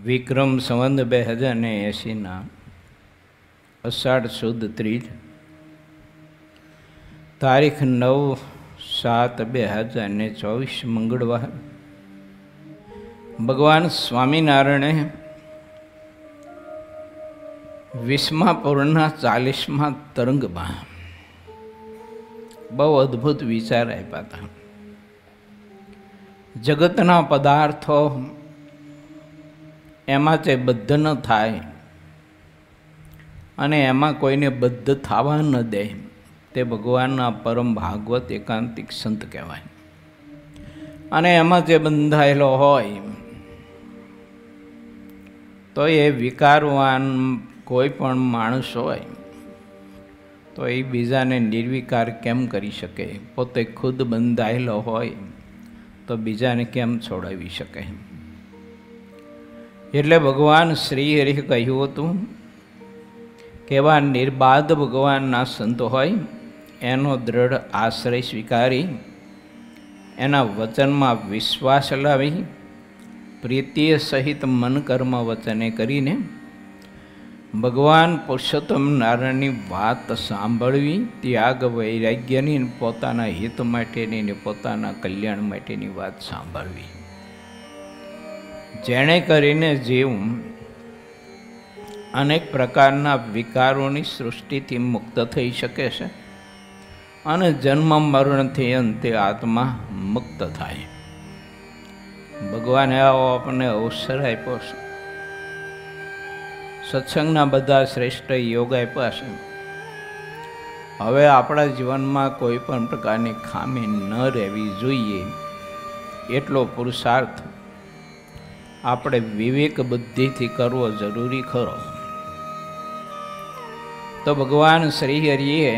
વિક્રમ સંવંત 2080 અષાઢ સુદ ત્રીજ તારીખ 9/7/2024 મંગળવાર ભગવાન સ્વામિનારાયણે 20મા પર્વના 40મા તરંગમાં બહુ અદ્ભુત વિચાર આપ્યા હતા. જગતના પદાર્થો એમાં તે બદ્ધ ન થાય અને એમાં કોઈને બદ્ધ થવા ન દે તે ભગવાનના પરમ ભાગવત એકાંતિક સંત કહેવાય. અને એમાં જે બંધાયેલો હોય તો એ વિકારવાન કોઈ પણ માણસ હોય તો એ બીજાને નિર્વિકાર કેમ કરી શકે? પોતે ખુદ બંધાયેલો હોય તો બીજાને કેમ છોડાવી શકે? એટલે ભગવાન શ્રી હરિ કહ્યું હતું કે એવા નિર્બાધ ભગવાનના સંતો હોય એનો દ્રઢ આશ્રય સ્વીકારી એના વચનમાં વિશ્વાસ લાવી પ્રીતિય સહિત મન કર્મ વચને કરીને ભગવાન પુરુષોત્તમ નારાયણની વાત સાંભળવી, ત્યાગ વૈરાગ્યની, પોતાના હિત માટેની ને પોતાના કલ્યાણ માટેની વાત સાંભળવી. જેણે કરીને જીવ અનેક પ્રકારના વિકારોની સૃષ્ટિથી મુક્ત થઈ શકે છે અને જન્મ મરણથી અંતે આત્મા મુક્ત થાય. ભગવાને આવો આપણને અવસર આપ્યો છે. સત્સંગના બધા શ્રેષ્ઠ યોગ આપ્યા છે. હવે આપણા જીવનમાં કોઈ પણ પ્રકારની ખામી ન રહેવી જોઈએ એટલો પુરુષાર્થ આપણે વિવેક બુદ્ધિથી કરવો જરૂરી ખરો. તો ભગવાન શ્રી હરિએ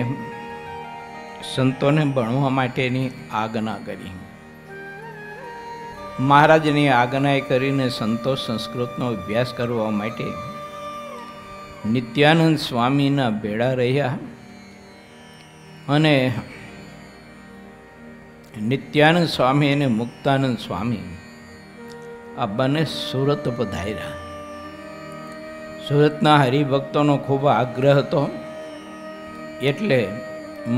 સંતોને ભણવા માટેની આજ્ઞા કરી. મહારાજની આજ્ઞા કરીને સંતો સંસ્કૃતનો અભ્યાસ કરવા માટે નિત્યાનંદ સ્વામીના ભેળા રહ્યા અને નિત્યાનંદ સ્વામી અને મુક્તાનંદ સ્વામી આ બંને સુરત પધાર્યા. સુરતના હરિભક્તોનો ખૂબ આગ્રહ હતો એટલે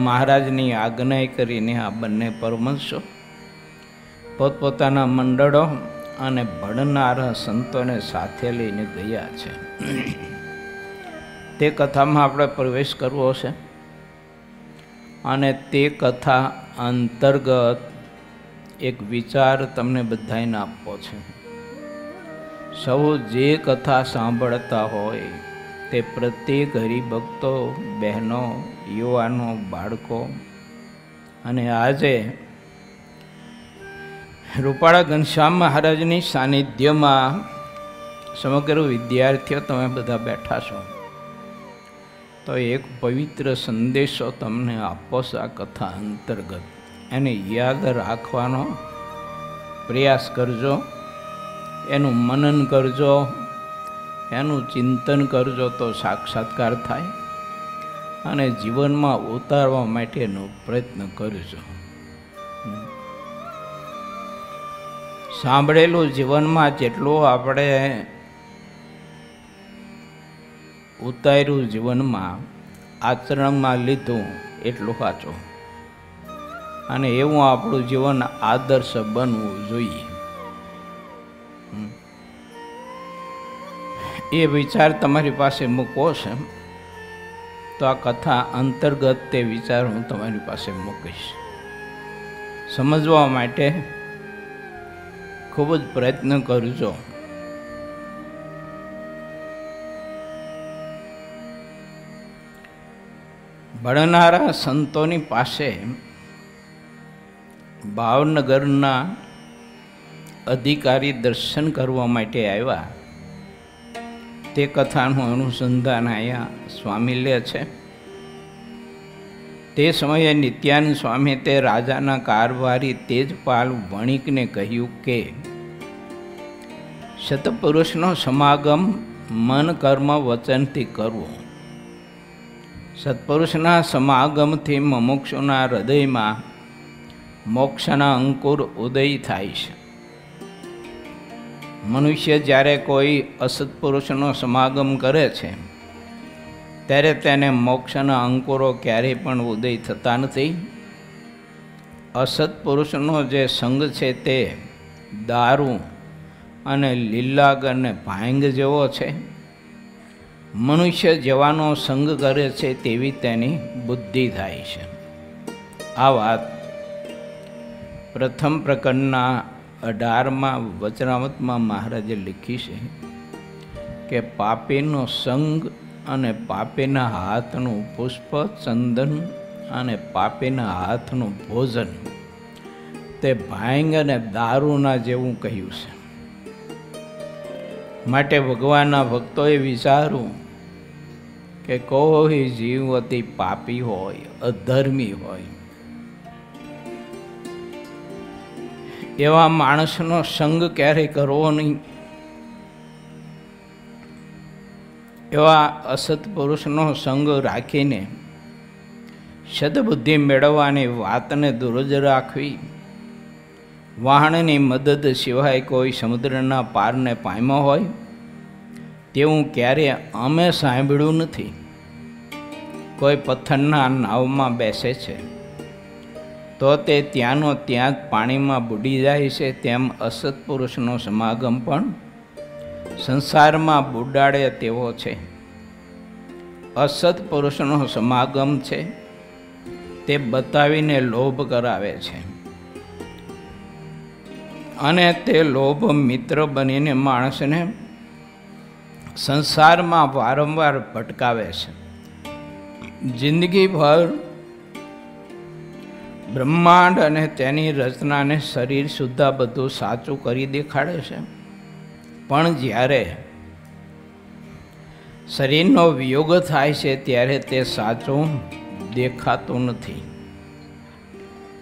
મહારાજની આજ્ઞા કરીને આ બંને પરમહંસો પોતપોતાના મંડળો અને ભણનારા સંતોને સાથે લઈને ગયા છે. તે કથામાં આપણે પ્રવેશ કરવો છે અને તે કથા અંતર્ગત એક વિચાર તમને બધાને આપવો છે. સૌ જે કથા સાંભળતા હોય તે પ્રત્યેક હરિભક્તો, બહેનો, યુવાનો, બાળકો અને આજે રૂપાળા ઘનશ્યામ મહારાજની સાનિધ્યમાં સમગ્ર વિદ્યાર્થીઓ તમે બધા બેઠા છો તો એક પવિત્ર સંદેશો તમને આપો છે. આ કથા અંતર્ગત એને યાદ રાખવાનો પ્રયાસ કરજો, એનું મનન કરજો, એનું ચિંતન કરજો તો સાક્ષાત્કાર થાય અને જીવનમાં ઉતારવા માટેનો પ્રયત્ન કરજો. સાંભળેલું જીવનમાં જેટલું આપણે ઉતાર્યું, જીવનમાં આચરણમાં લીધું એટલું સાચું અને એવું આપણું જીવન આદર્શ બનવું જોઈએ. એ વિચાર તમારી પાસે મૂકવો છે તો આ કથા અંતર્ગત તે વિચાર હું તમારી પાસે મૂકીશ. સમજવા માટે ખૂબ જ પ્રયત્ન કરજો. ભણનારા સંતોની પાસે ભાવનગરના અધિકારી દર્શન કરવા માટે આવ્યા. તે કથાનું અનુસંધાન અહીંયા સ્વામી લે છે. તે સમયે નિત્યાનંદ સ્વામી તે રાજાના કારભારી તેજપાલ વણિકને કહ્યું કે સત્પુરુષનો સમાગમ મન કર્મ વચનથી કરવો. સત્પુરુષના સમાગમથી મુમુક્ષુના હૃદયમાં મોક્ષના અંકુર ઉદય થાય છે. મનુષ્ય જ્યારે કોઈ અસત્પુરુષનો સમાગમ કરે છે ત્યારે તેને મોક્ષના અંકુરો ક્યારેય પણ ઉદય થતા નથી. અસત્પુરુષનો જે સંગ છે તે દારૂ અને લીલાગ અને ભાંગ જેવો છે. મનુષ્ય જેવાનો સંગ કરે છે તેવી તેની બુદ્ધિ થાય છે. આ વાત પ્રથમ પ્રકરણના 18માં વચનામૃતમાં મહારાજે લખી છે કે પાપીનો સંગ અને પાપીના હાથનું પુષ્પ, ચંદન અને પાપીના હાથનું ભોજન તે ભાંગ અને દારૂના જેવું કહ્યું છે. માટે ભગવાનના ભક્તોએ વિચાર્યું કે કોઈ જીવ અતિ પાપી હોય, અધર્મી હોય, એવા માણસનો સંગ ક્યારેય કરવો નહીં. એવા અસત્પુરુષનો સંગ રાખીને સદબુદ્ધિ મેળવવાની વાતને દૂર જ રાખવી. વાહનની મદદ સિવાય કોઈ સમુદ્રના પારને પામ્યો હોય તેવું ક્યારેય અમે સાંભળ્યું નથી. કોઈ પથ્થરના નાવમાં બેસે છે તો તે ત્યાંનો ત્યાં જ પાણીમાં બુડી જાય છે, તેમ અસત્પુરુષનો સમાગમ પણ સંસારમાં બુડાડે તેવો છે. અસત્પુરુષનો સમાગમ છે તે બતાવીને લોભ કરાવે છે અને તે લોભ મિત્ર બનીને માણસને સંસારમાં વારંવાર ભટકાવે છે. જિંદગીભર બ્રહ્માંડ અને તેની રચનાને શરીર સુદ્ધા બધું સાચું કરી દેખાડે છે, પણ જ્યારે શરીરનો વિયોગ થાય છે ત્યારે તે સાચું દેખાતું નથી.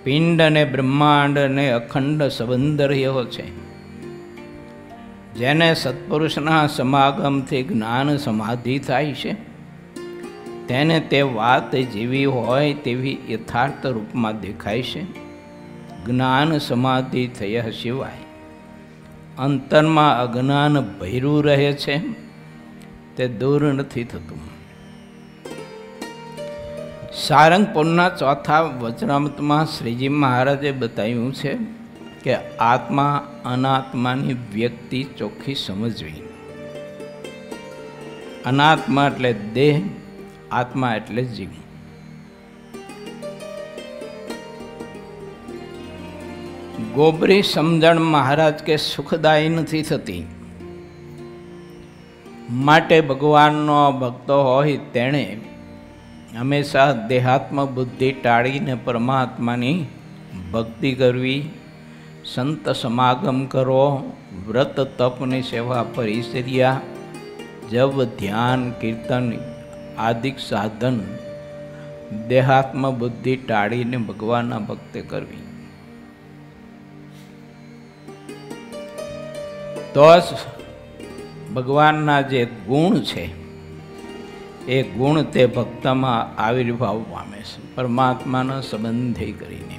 પિંડ અને બ્રહ્માંડ અને અખંડ સંબંધ રહ્યો છે. જેને સત્પુરુષના સમાગમથી જ્ઞાન સમાધિ થાય છે તેને તે વાત જેવી હોય તેવી યથાર્થ રૂપમાં દેખાય છે. જ્ઞાન સમાધિ થયા સિવાય અંતરમાં અજ્ઞાન ભર્યું રહે છે, તે દૂર નથી થતું. સારંગપુરના ચોથા વચનામૃતમાં શ્રીજી મહારાજે બતાવ્યું છે કે આત્મા અનાત્માની વ્યક્તિ ચોખ્ખી સમજવી. અનાત્મા એટલે દેહ, આત્મા એટલે જીવ. ગોબરી સમજણ મહારાજ કે સુખદાયી નથી થતી. માટે ભગવાનનો ભક્તો હોય તેણે હંમેશા દેહાત્મ બુદ્ધિ ટાળીને પરમાત્માની ભક્તિ કરવી, સંત સમાગમ કરો, વ્રત તપની સેવા પરિચર્યા, જપ, ધ્યાન, કીર્તન આદિક સાધન દેહાત્મ બુદ્ધિ ટાળીને ભગવાનના ભક્તિ કરવી. તો જ ભગવાનના જે ગુણ છે એ ગુણ તે ભક્તમાં આવિર્ભાવ પામે છે, પરમાત્માના સંબંધે કરીને.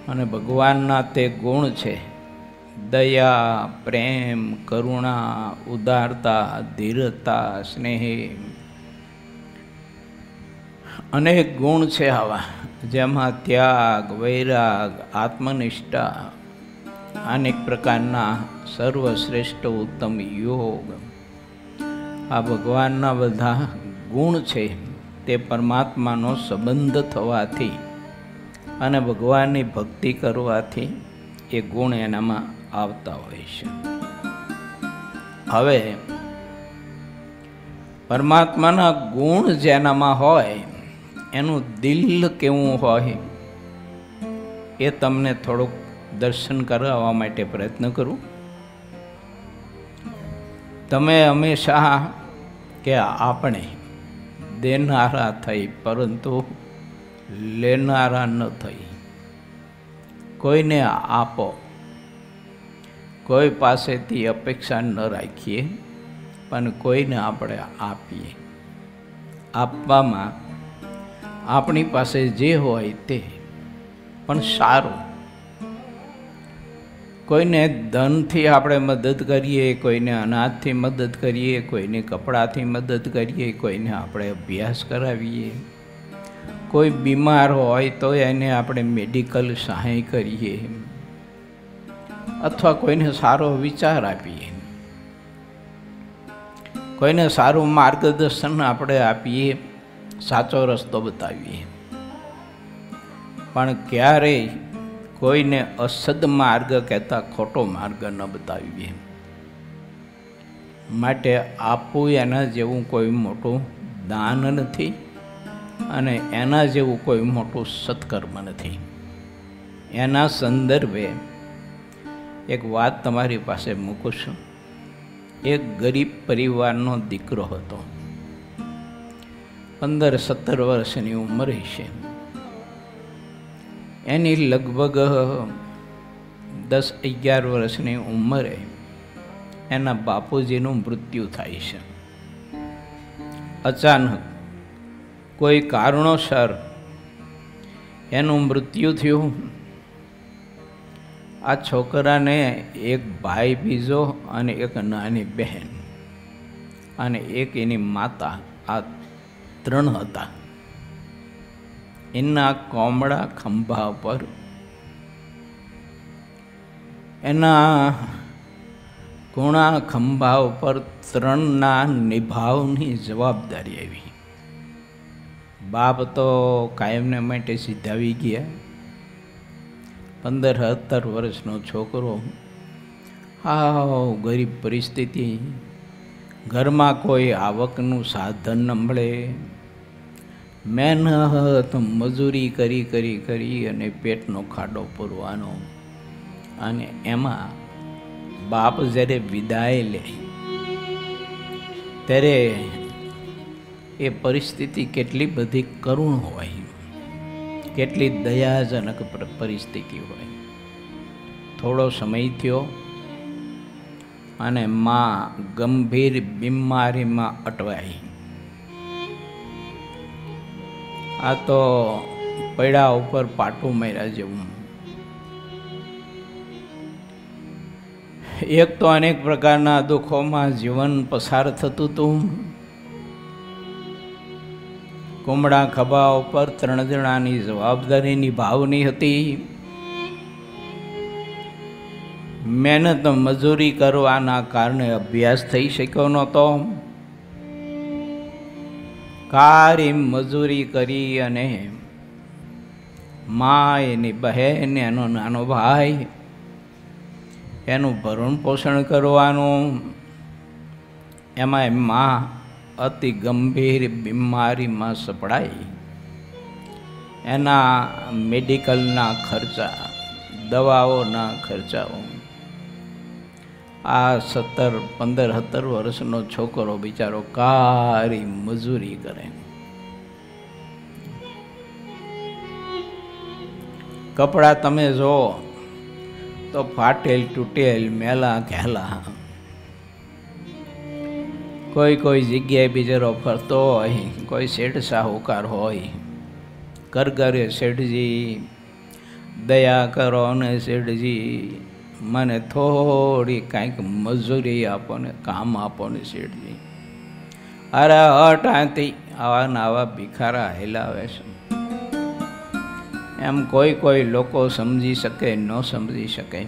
અને ભગવાનના તે ગુણ છે દયા, પ્રેમ, કરુણા, ઉદારતા, ધીરતા, સ્નેહ, અનેક ગુણ છે આવા, જેમાં ત્યાગ, વૈરાગ, આત્મનિષ્ઠા, અનેક પ્રકારના સર્વશ્રેષ્ઠ ઉત્તમ યોગ, આ ભગવાનના બધા ગુણ છે તે પરમાત્માનો સંબંધ થવાથી અને ભગવાનની ભક્તિ કરવાથી એ ગુણ એનામાં આવતા હોય છે. હવે પરમાત્માના ગુણ જેનામાં હોય એનું દિલ કેવું હોય એ તમને થોડુંક દર્શન કરાવવા માટે પ્રયત્ન કરું. તમે હંમેશા કે આપણે દેનારા થઈ પરંતુ લેનારા ન થઈ. કોઈને આપો, કોઈ પાસેથી અપેક્ષા ન રાખીએ, પણ કોઈને આપણે આપીએ. આપવામાં આપણી પાસે જે હોય તે પણ સારું. કોઈને ધનથી આપણે મદદ કરીએ, કોઈને અનાજથી મદદ કરીએ, કોઈને કપડાથી મદદ કરીએ, કોઈને આપણે અભ્યાસ કરાવીએ, કોઈ બીમાર હોય તો એને આપણે મેડિકલ સહાય કરીએ, અથવા કોઈને સારો વિચાર આપીએ, કોઈને સારું માર્ગદર્શન આપણે આપીએ, સાચો રસ્તો બતાવીએ. પણ ક્યારેય કોઈને અસદ માર્ગ કહેતા ખોટો માર્ગ ન બતાવીએ. માટે આપવું એના જેવું કોઈ મોટું દાન નથી અને એના જેવું કોઈ મોટું સત્કર્મ નથી. એના સંદર્ભે એક વાત તમારી પાસે મૂકું છું. એક ગરીબ પરિવારનો દીકરો હતો. 15-17 વર્ષની ઉંમર છે. એની લગભગ 10-11 વર્ષની ઉંમરે એના બાપુજીનું મૃત્યુ થાય છે. અચાનક કોઈ કારણોસર એનું મૃત્યુ થયું. આ છોકરાને એક ભાઈ બીજો અને એક નાની બહેન અને એક એની માતા, આ 3 હતા. એના કોમળા ખંભા પર એના કુણા ખંભા ઉપર 3ના નિભાવની જવાબદારી આવી. બાપ તો કાયમને માટે સિધાવી ગયા. 15-17 વર્ષનો છોકરો, હાવ ગરીબ પરિસ્થિતિ, ઘરમાં કોઈ આવકનું સાધન ન મળે, મહેનત મજૂરી કરી કરી કરી અને પેટનો ખાડો પૂરવાનો. અને એમાં બાપ જ્યારે વિદાય લે ત્યારે એ પરિસ્થિતિ કેટલી બધી કરુણ હોય, કેટલી દયાજનક પરિસ્થિતિ હોય. થોડો સમય થયો અને માં ગંભીર બીમારીમાં અટવાઈ. આ તો પૈડા ઉપર પાટું માર્યા જેવું. એક તો અનેક પ્રકારના દુઃખોમાં જીવન પસાર થતું હતું. કુમળા ખભા ઉપર 3 જણાની જવાબદારી નિભાવની હતી. મહેનત મજૂરી કરવાના કારણે અભ્યાસ થઈ શક્યો નહોતો. કારી મજૂરી કરી અને મા, એની બહેન, એનો નાનો ભાઈ, એનું ભરણ પોષણ કરવાનું. એમાં મા અતિ ગંભીર બીમારીમાં સપડાઈ. એના મેડિકલના ખર્ચા, દવાઓના ખર્ચાઓ. આ 15-17 વર્ષનો છોકરો બિચારો કારી મજૂરી કરે. કપડાં તમે જો તો ફાટેલ તૂટેલ, મેલા ઘેલા. કોઈ જગ્યાએ બિચારો ફરતો હોય, કોઈ શેઠ સાહુકાર હોય, કરગરે શેઠજી દયા કરો ને શેઠજી, મને થોડી કાંઈક મજૂરી આપો ને કામ આપો ને શેઠજી. અરે હટાથી આવા ને આવા ભિખારા હેલાવે છે. એમ કોઈ લોકો સમજી શકે, ન સમજી શકે.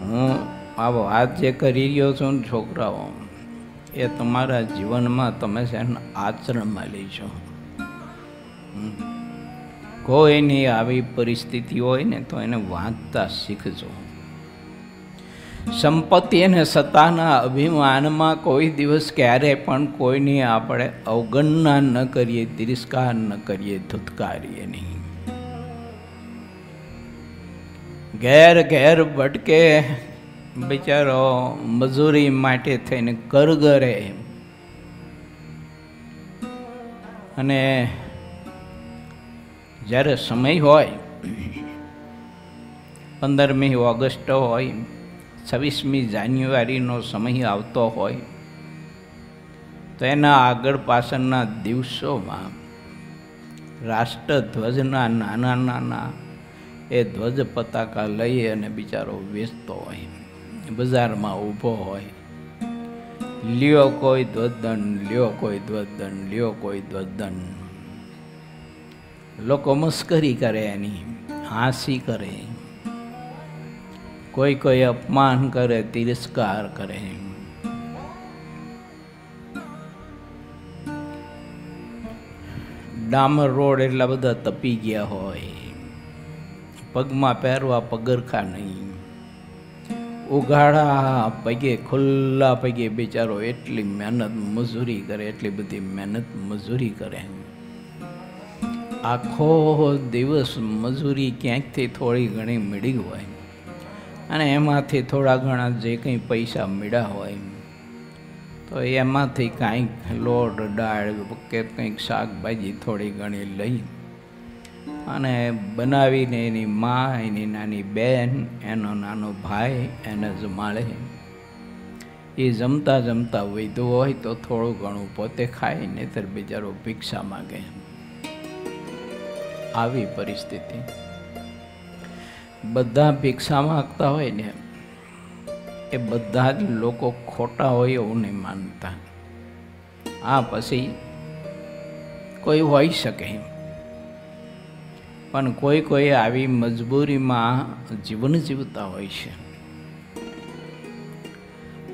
હું આ વાત જે કરી રહ્યો છું ને છોકરાઓ, એ તમારા જીવનમાં તમે છે ને આચરણમાં લેજો. કોઈની આવી પરિસ્થિતિ હોય ને તો એને વાંચતા શીખજો. સંપત્તિ અને સત્તાના અભિમાનમાં કોઈ દિવસ ક્યારે પણ કોઈની આપણે અવગણના ન કરીએ, તિરસ્કાર ન કરીએ, ધુતકારીએ નહીં. ઘેર ઘેર ભટકે બિચારો મજૂરી માટે થઈને કરગરે. અને જ્યારે સમય હોય, 15મી ઓગસ્ટ હોય, 26મી જાન્યુઆરીનો સમય આવતો હોય, તો એના આગળ પાછળના દિવસોમાં રાષ્ટ્રધ્વજના નાના નાના એ ધ્વજ પતાકા લઈ અને બિચારો વેચતો હોય, બજારમાં ઊભો હોય, લ્યો કોઈ ધ્વજદંડ, લ્યો કોઈ ધ્વજદંડ, લ્યો કોઈ ધ્વજદંડ. લોકો મસ્કરી કરે, એની હાંસી કરે, કોઈ કોઈ અપમાન કરે, તિરસ્કાર કરે. ડામર રોડ એટલા બધા તપી ગયા હોય, પગમાં પહેરવા પગરખા નહીં, ઉઘાડા પગે, ખુલ્લા પગે બિચારો એટલી મહેનત મજૂરી કરે, એટલી બધી મહેનત મજૂરી કરે. આખો દિવસ મજૂરી ક્યાંકથી થોડી ઘણી મળી હોય અને એમાંથી થોડા ઘણા જે કંઈ પૈસા મળ્યા હોય તો એમાંથી કાંઈક લોટ દાળ કે કંઈક શાકભાજી થોડી ઘણી લઈ અને બનાવીને એની મા, એની નાની બહેન, એનો નાનો ભાઈ એને જમાડે. એ જમતા જમતા વધ્યું હોય તો થોડું ઘણું પોતે ખાય, નહીંતર બિચારો ભિક્ષા માગે. આવી પરિસ્થિતિ. બધા ભિક્ષા માગતા હોય ને એ બધા જ લોકો ખોટા હોય એવું નહીં માનતા. આ પછી કોઈ હોઈ શકે, પણ કોઈ કોઈ આવી મજબૂરીમાં જીવન જીવતા હોય છે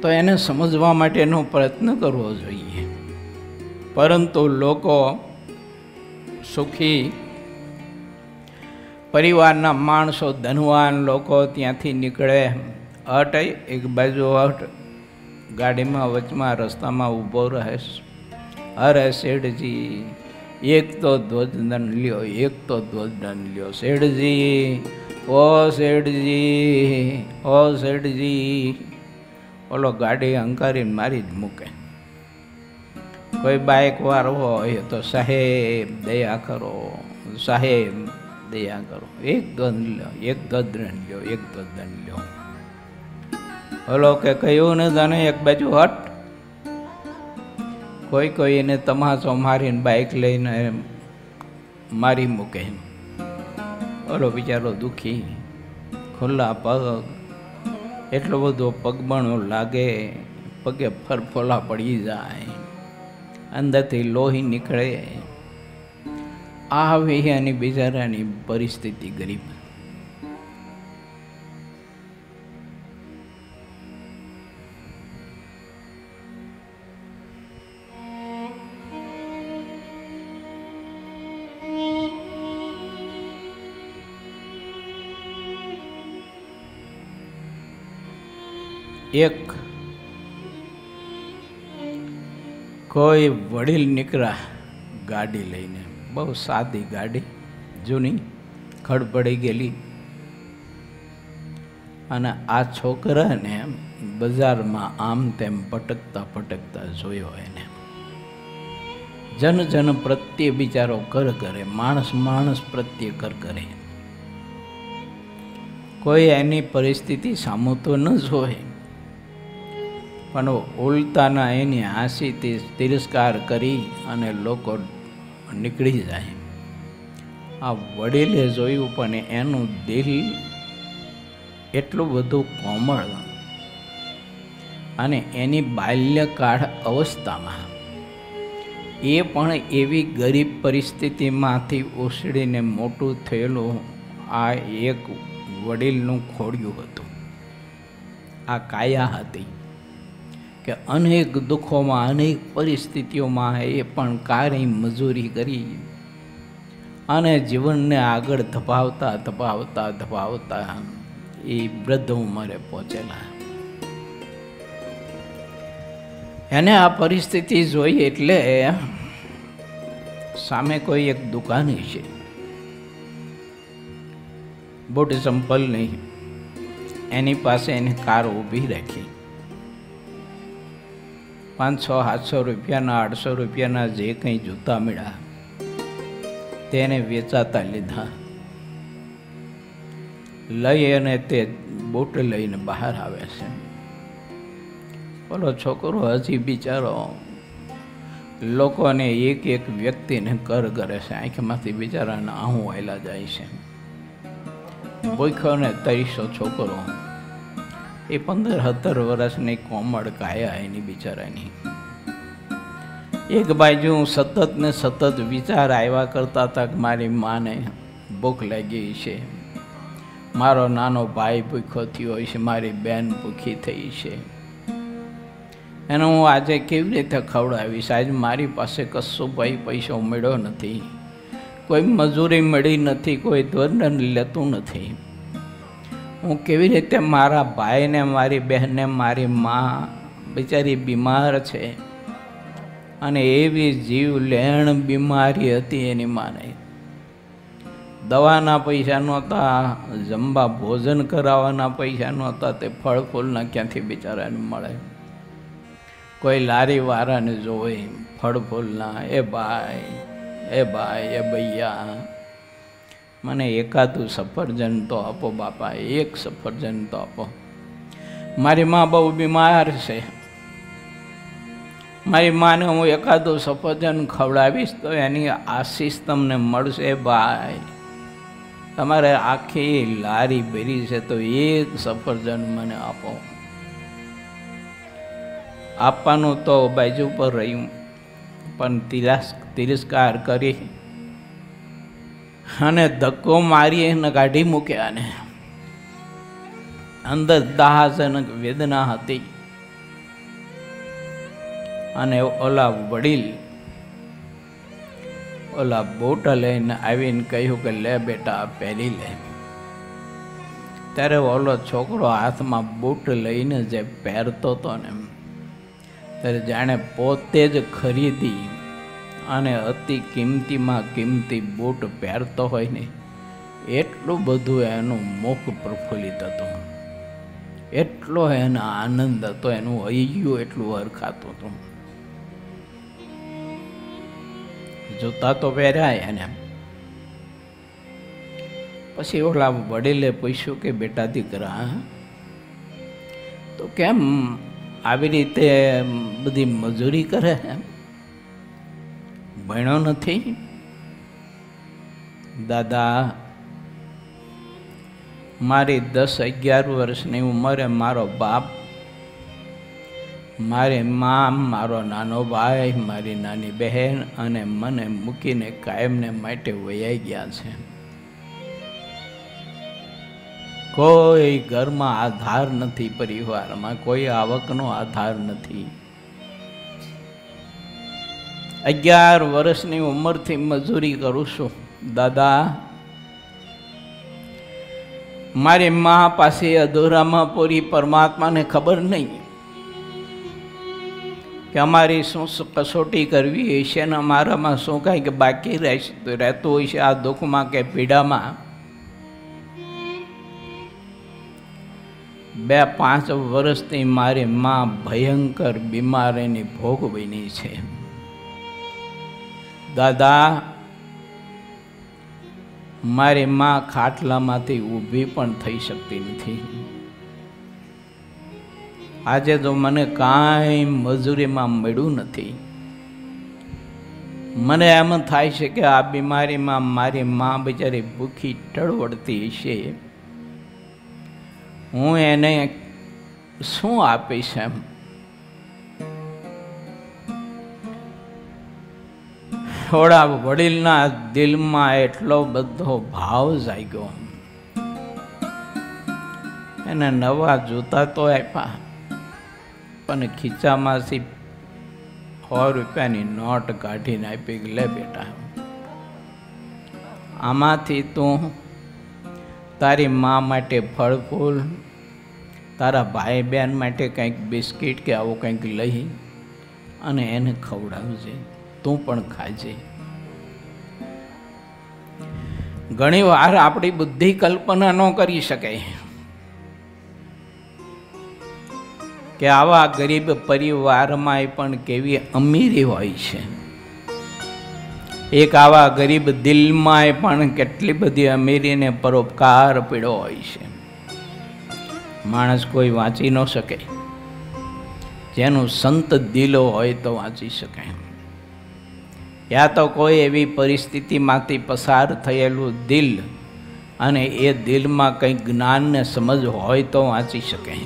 તો એને સમજવા માટેનો પ્રયત્ન કરવો જોઈએ. પરંતુ લોકો સુખી પરિવારના માણસો, ધનવાન લોકો ત્યાંથી નીકળે, હટ એક બાજુ હટ, ગાડીમાં વચમાં રસ્તામાં ઊભો રહે. અરે શેઠજી, એક તો ધ્વજદંડ લ્યો, એક તો ધ્વજદંડ લ્યો. શેઠજી, ઓ શેઠજી, ઓ શેઠજી. ઓલો ગાડી હંકારીને મારી જ મૂકે. કોઈ બાઇક વાળો હોય તો સાહેબ દયા કરો, સાહેબ દયા કરો, એક ધ્વજ લ્યો, એક ધ્વજદંડ લ્યો, એક ધ્વજદંડ લ્યો. ઓલો કે કહ્યું ને તને એક બાજુ હટ. કોઈ કોઈ એને તમાચો મારીને બાઇક લઈને મારી મૂકે. ઓલો બિચારો દુઃખી, ખુલ્લા પગ, એટલો બધો પગબણો લાગે, પગે ફરફોલા પડી જાય, અંદરથી લોહી નીકળે. આવી એની બિચારાની પરિસ્થિતિ ગરીબ. એક કોઈ વડીલ નીકળ્યા ગાડી લઈને, બહુ સાદી ગાડી, જૂની, ખડબડી ગયેલી. અને આ છોકરાને બજારમાં આમ તેમ ભટકતા ભટકતા જોયો એને. જન જન પ્રત્યે બિચારો કર કરે, માણસ માણસ પ્રત્યે કર કરે. કોઈ એની પરિસ્થિતિ સામું તો ન જોય, પણ ઉલટાના એની હાંસીથી તિરસ્કાર કરી અને લોકો નીકળી જાય. આ વડીલે જોયું, પણ એનું દિલ એટલું બધું કોમળ અને એની બાલ્યકાળ અવસ્થામાં એ પણ એવી ગરીબ પરિસ્થિતિમાંથી ઉછળીને મોટું થયેલું આ એક વડીલનું ખોડિયું હતું. આ કાયા હતી કે અનેક દુઃખોમાં, અનેક પરિસ્થિતિઓમાં એ પણ કાળી મજૂરી કરી અને જીવનને આગળ ધપાવતા ધપાવતા ધપાવતા એ વૃદ્ધ ઉંમરે પહોંચેલા. એને આ પરિસ્થિતિ જોઈ એટલે સામે કોઈ એક દુકાન છે, બૂટ ચંપલ નહીં, એની પાસે એની કાર ઊભી રાખી. 500-700 રૂપિયાના, 800 રૂપિયાના જે કંઈ જૂતા મળ્યા તેને વેચાતા લીધા. લઈ અને તે બૂટ લઈને બહાર આવે છે. બોલો છોકરો હજી બિચારો લોકોને એક એક વ્યક્તિને કર કરે છે, આંખમાંથી બિચારાને આહું આયલા જાય છે. ભૂખ્યો ને તરીસો છોકરો, એ 15-17 વર્ષની કોમળ કાયા એની બિચારાની. એક બાજુ સતત ને સતત વિચાર આવ્યા કરતા હતા કે મારી માને ભૂખ લાગી છે, મારો નાનો ભાઈ ભૂખ્યો થયો હોય છે, મારી બેન ભૂખી થઈ છે, એને હું આજે કેવી રીતે ખવડાવીશ? આજે મારી પાસે કશું ભાઈ પૈસો મળ્યો નથી, કોઈ મજૂરી મળી નથી, કોઈ ધોરણ લેતું નથી. હું કેવી રીતે મારા ભાઈને, મારી બહેનને, મારી મા બિચારી બીમાર છે, અને એવી જીવ લેણ બીમારી હતી એની માને. દવાના પૈસા નહોતા, જમવા ભોજન કરાવવાના પૈસા નહોતા, તે ફળ ફૂલના ક્યાંથી બિચારાને મળે? કોઈ લારી વાળાને જોવે ફળ ફૂલના, એ ભાઈ એ ભૈયા મને એકાદું સફરજન તો આપો બાપા, એક સફરજન તો આપો, મારી મા બહુ બીમાર છે, મારી માને હું એકાદું સફરજન ખવડાવીશ તો એની આશીષ તમને મળશે. ભાઈ તમારે આખી લારી ભરી છે તો એક સફરજન મને આપો. આપવાનું તો બાજુ પર રહ્યું, પણ તિરસ્કાર કરી અને ધક્કો મારી એને કાઢી મૂક્યા. ને અંદર દાહજનક વેદના હતી. અને ઓલા વડીલ ઓલા બૂટ લઈને આવીને કહ્યું કે લે બેટા પહેરી લે. ત્યારે ઓલો છોકરો હાથમાં બૂટ લઈને જે પહેરતો હતો ને, ત્યારે જાણે પોતે જ ખરીદી અને અતિ કિંમતીમાં કિંમતી બૂટ પહેરતો હોય ને, એટલું બધું એનું મુખ પ્રફુલ્લિત હતું, એટલો એનો આનંદ હતો, એનું હૈયું એટલું હરખાતું હતું. જૂતા તો પહેર્યા એને. પછી ઓલા વડીલે પૂછ્યું કે બેટા દીકરા, તો કેમ આવી રીતે બધી મજૂરી કરે, ભણ્યો નથી? દાદા, મારી 10-11 વર્ષની ઉંમરે મારો બાપ, મારી મા, મારો નાનો ભાઈ, મારી નાની બહેન અને મને મૂકીને કાયમને માટે વયા ગયા છે. કોઈ ઘરમાં આધાર નથી, પરિવારમાં કોઈ આવકનો આધાર નથી. 11 વર્ષની ઉંમરથી મજૂરી કરું છું. દાદા, મારી મા પાસે અધૂરામાં પૂરી પરમાત્માને ખબર નહીં કે અમારી શું કસોટી કરવી હશે ને અમારામાં શું કાંઈક બાકી રહેતું હોય છે આ દુઃખમાં કે પીડામાં. 2-5 વર્ષથી મારી મા ભયંકર બીમારીની ભોગ બની છે. દાદા, મારી મા ખાટલામાંથી ઊભી પણ થઈ શકતી નથી. આજે તો મને કાંઈ મજૂરીમાં મળ્યું નથી. મને એમ થાય છે કે આ બીમારીમાં મારી મા બિચારી ભૂખી ટળવડતી હશે, હું એને શું આપીશ? એમ થોડા વડીલના દિલમાં એટલો બધો ભાવ જાગ્યો. એને નવા જૂતા તો આપ્યા, પણ ખીચામાંથી 100 રૂપિયાની નોટ કાઢીને આપી કે લે બેટા, આમાંથી તું તારી મા માટે ફળ ફૂલ, તારા ભાઈ બહેન માટે કંઈક બિસ્કિટ કે આવું કંઈક લઈ અને એને ખવડાવજે, તું પણ ખાજે. ઘણી વાર આપણી બુદ્ધિ કલ્પના ન કરી શકે કે આવા ગરીબ પરિવારમાં પણ કેવી અમીરી હોય છે. એક આવા ગરીબ દિલમાં પણ કેટલી બધી અમીરીને પરોપકાર પીડ્યો હોય છે. માણસ કોઈ વાંચી ન શકે, જેનું સંત દિલો હોય તો વાંચી શકે. યા તો કોઈ એવી પરિસ્થિતિમાંથી પસાર થયેલું દિલ અને એ દિલમાં કંઈક જ્ઞાન ને સમજ હોય તો વાંચી શકે.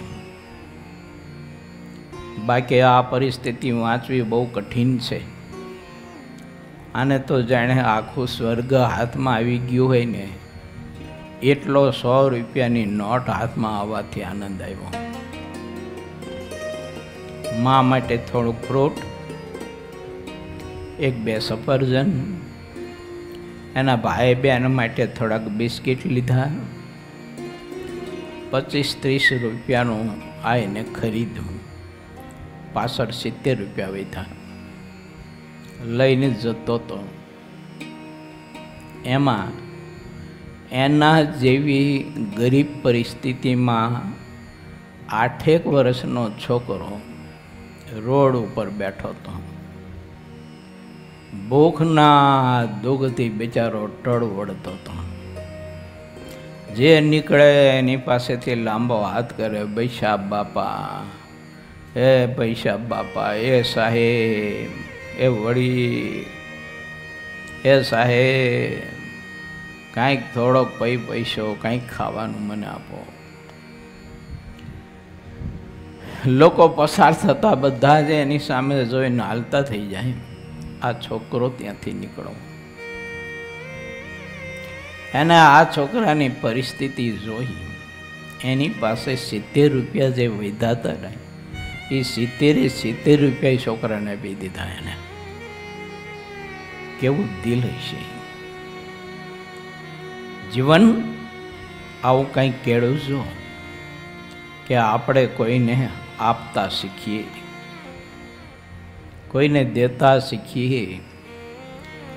બાકી આ પરિસ્થિતિ વાંચવી બહુ કઠિન છે. આને તો જાણે આખું સ્વર્ગ હાથમાં આવી ગયું હોય ને એટલો 100 રૂપિયાની નોટ હાથમાં આવવાથી આનંદ આવ્યો. મા માટે થોડુંક ફ્રૂટ, 1-2 સફરજન, એના ભાઈ બહેન માટે થોડાક બિસ્કિટ લીધા. 25-30 રૂપિયાનું આ એને ખરીદ્યું. પાછળ 70 રૂપિયા વધ્યા. લઈને જતો હતો. એમાં એના જેવી ગરીબ પરિસ્થિતિમાં 8 વર્ષનો છોકરો રોડ ઉપર બેઠો હતો. ભૂખના દુઃખથી બિચારો ટળ વળતો હતો. જે નીકળે એની પાસેથી લાંબો હાથ કરે, પૈસા બાપા, એ પૈસા બાપા, એ સાહેબ, એ વળી, એ સાહેબ, કાંઈક થોડોક પૈસો, કાંઈક ખાવાનું મને આપો. લોકો પસાર થતા બધા જ એની સામે જોઈને હાલતા થઈ જાય. આ છોકરો ત્યાંથી નીકળો. એને આ છોકરાની પરિસ્થિતિ જોઈ. એની પાસે 70 રૂપિયા જે વધ્યા હતા ને એ 70 રૂપિયા છોકરાને આપી દીધા. એને કેવું દિલ હશે. જીવન આવું કંઈક કેળવું જો કે આપણે કોઈને આપતા શીખીએ, કોઈને દેતા શીખીએ,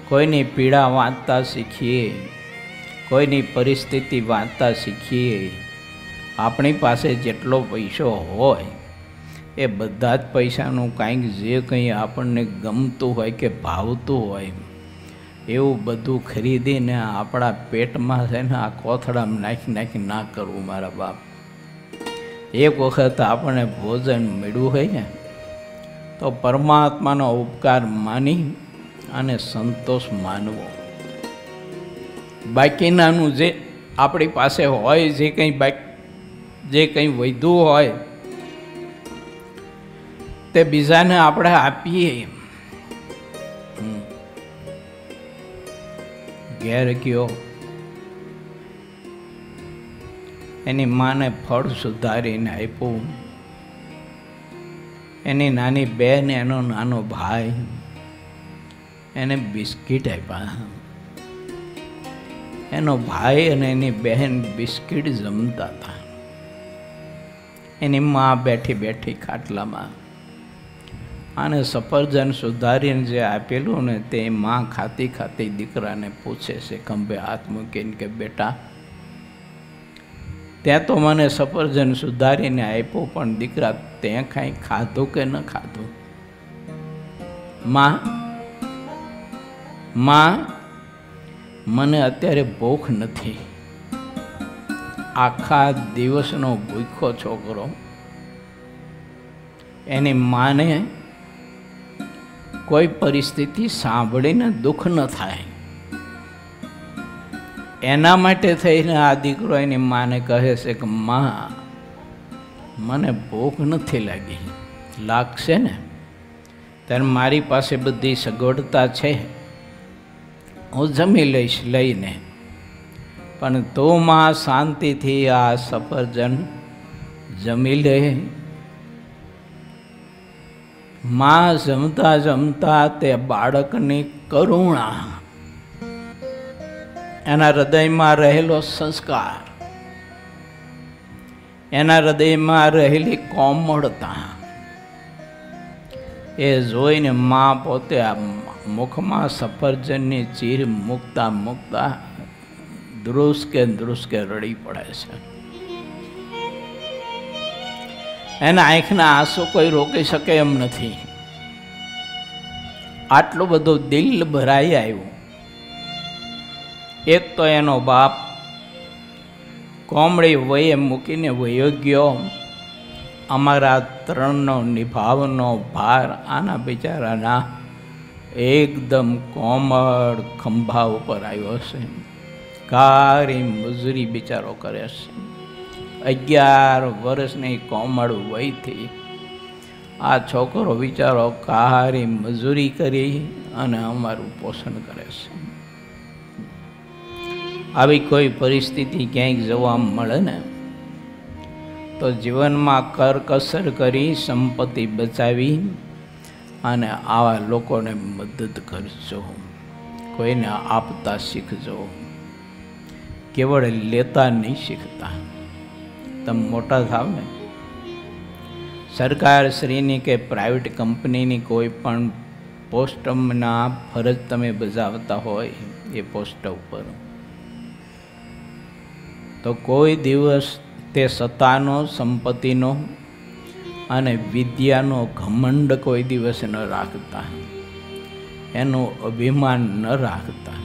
કોઈની પીડા વાંચતા શીખીએ, કોઈની પરિસ્થિતિ વાંચતા શીખીએ. આપણી પાસે જેટલો પૈસો હોય એ બધા જ પૈસાનું કાંઈક જે કંઈ આપણને ગમતું હોય કે ભાવતું હોય એવું બધું ખરીદીને આપણા પેટમાં છે ને આ કોથળામાં નાખી ના કરવું. મારા બાપ, એક વખત આપણને ભોજન મળ્યું હોય ને તો પરમાત્માનો ઉપકાર માની અને સંતોષ માનવો. બાકીનાનું જે આપણી પાસે હોય, જે કંઈ વધ્યું હોય તે બીજાને આપણે આપીએ. ઘેર ગયો, એની માને ફળ સુધારીને આપ્યું. એની નાની બેન, એનો નાનો ભાઈ એને બિસ્કિટ આપ્યા. એનો ભાઈ અને એની બહેન બિસ્કિટ જમતા હતા. એની મા બેઠી બેઠી ખાટલામાં આને સફરજન સુધારીને જે આપેલું ને તે માં ખાતી ખાતી દીકરાને પૂછે છે, ખંભે હાથ મૂકીને કે બેટા, ત્યાં તો મને સફરજન સુધારીને આપ્યું, પણ દીકરા તે કાંઈ ખાધું કે ન ખાધું? માં, મને અત્યારે ભૂખ નથી. આખા દિવસનો ભૂખ્યો છોકરો એની માને કોઈ પરિસ્થિતિ સાંભળીને દુઃખ ન થાય એના માટે થઈને આ દીકરો એની માને કહે છે કે માં, મને ભૂખ નથી લાગી. લાગશે ને ત્યારે મારી પાસે બધી સગવડતા છે, હું જમી લઈશ લઈને, પણ તું માં શાંતિથી આ સફરજન જમી લે. માં જમતા જમતા તે બાળકની કરુણા, એના હૃદયમાં રહેલો સંસ્કાર, એના હૃદયમાં રહેલી કોમળતા એ જોઈને માં પોતે આ મુખમાં સફરજનની ચીર મૂકતા મૂકતા ધ્રુસકે રડી પડે છે. એના આંખના આંસુ કોઈ રોકી શકે એમ નથી. આટલું બધું દિલ ભરાઈ આવ્યું. એક તો એનો બાપ કોમળી વયે મૂકીને વયો ગયો. અમારા ત્રણનો નિભાવનો ભાર આના બિચારાના એકદમ કોમળ ખંભા ઉપર આવ્યો છે. કારી મજૂરી બિચારો કરે છે. 11 વર્ષની કોમળ વયથી આ છોકરો બિચારો કારી મજૂરી કરી અને અમારું પોષણ કરે છે. આવી કોઈ પરિસ્થિતિ ક્યાંક જોવા મળે ને તો જીવનમાં કરકસર કરી સંપત્તિ બચાવી અને આવા લોકોને મદદ કરજો, કોઈને આપતા શીખજો, કેવળ લેતા નહીં શીખતા. તમે મોટા થાવ ને, સરકાર શ્રીની કે પ્રાઇવેટ કંપનીની કોઈ પણ પોસ્ટના ફરજ તમે બજાવતા હોય એ પોસ્ટ ઉપર, તો કોઈ દિવસ તે સત્તાનો, સંપત્તિનો અને વિદ્યાનો ઘમંડ કોઈ દિવસ ન રાખતા, એનું અભિમાન ન રાખતા.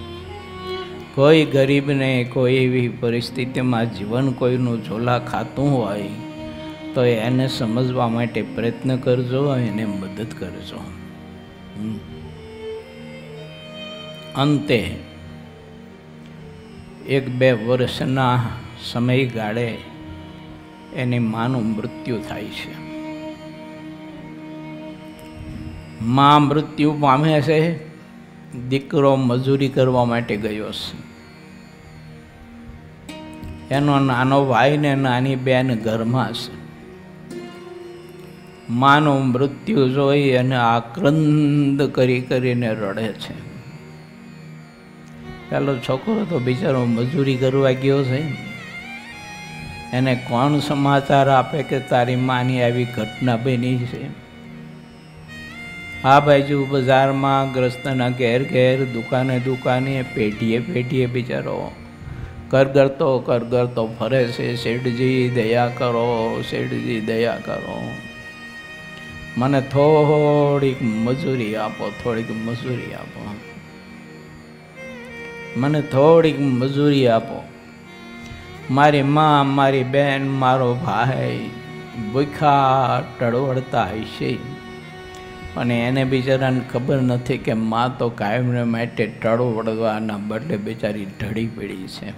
કોઈ ગરીબને કોઈ એવી પરિસ્થિતિમાં જીવન કોઈનું ઝોલા ખાતું હોય તો એને સમજવા માટે પ્રયત્ન કરજો, એને મદદ કરજો. અંતે 1-2 વર્ષના સમયગાળે એની માનું મૃત્યુ થાય છે. માં મૃત્યુ પામે છે, દીકરો મજૂરી કરવા માટે ગયો છે. એનો નાનો ભાઈ ને નાની બેન ઘરમાં છે. માનું મૃત્યુ જોઈ અને આક્રંદ કરીને રડે છે. પેલો છોકરો તો બિચારો મજૂરી કરવા ગયો છે, એને કોણ સમાચાર આપે કે તારી માની આવી ઘટના બની છે? આ બાજુ બજારમાં ગ્રસ્તના ઘેર દુકાને પેઢીએ બિચારો કરગરતો ફરે છે. શેઠજી દયા કરો, શેઠજી દયા કરો, મને થોડીક મજૂરી આપો, થોડીક મજૂરી આપો, મને થોડીક મજૂરી આપો. મારી માં, મારી બેન, મારો ભાઈ ભૂખ્યા ટળવળતા હશે, અને એને બિચારાને ખબર નથી કે માં તો કાયમને માટે ટળવળવાના બદલે બિચારી ઢળી પડી છે.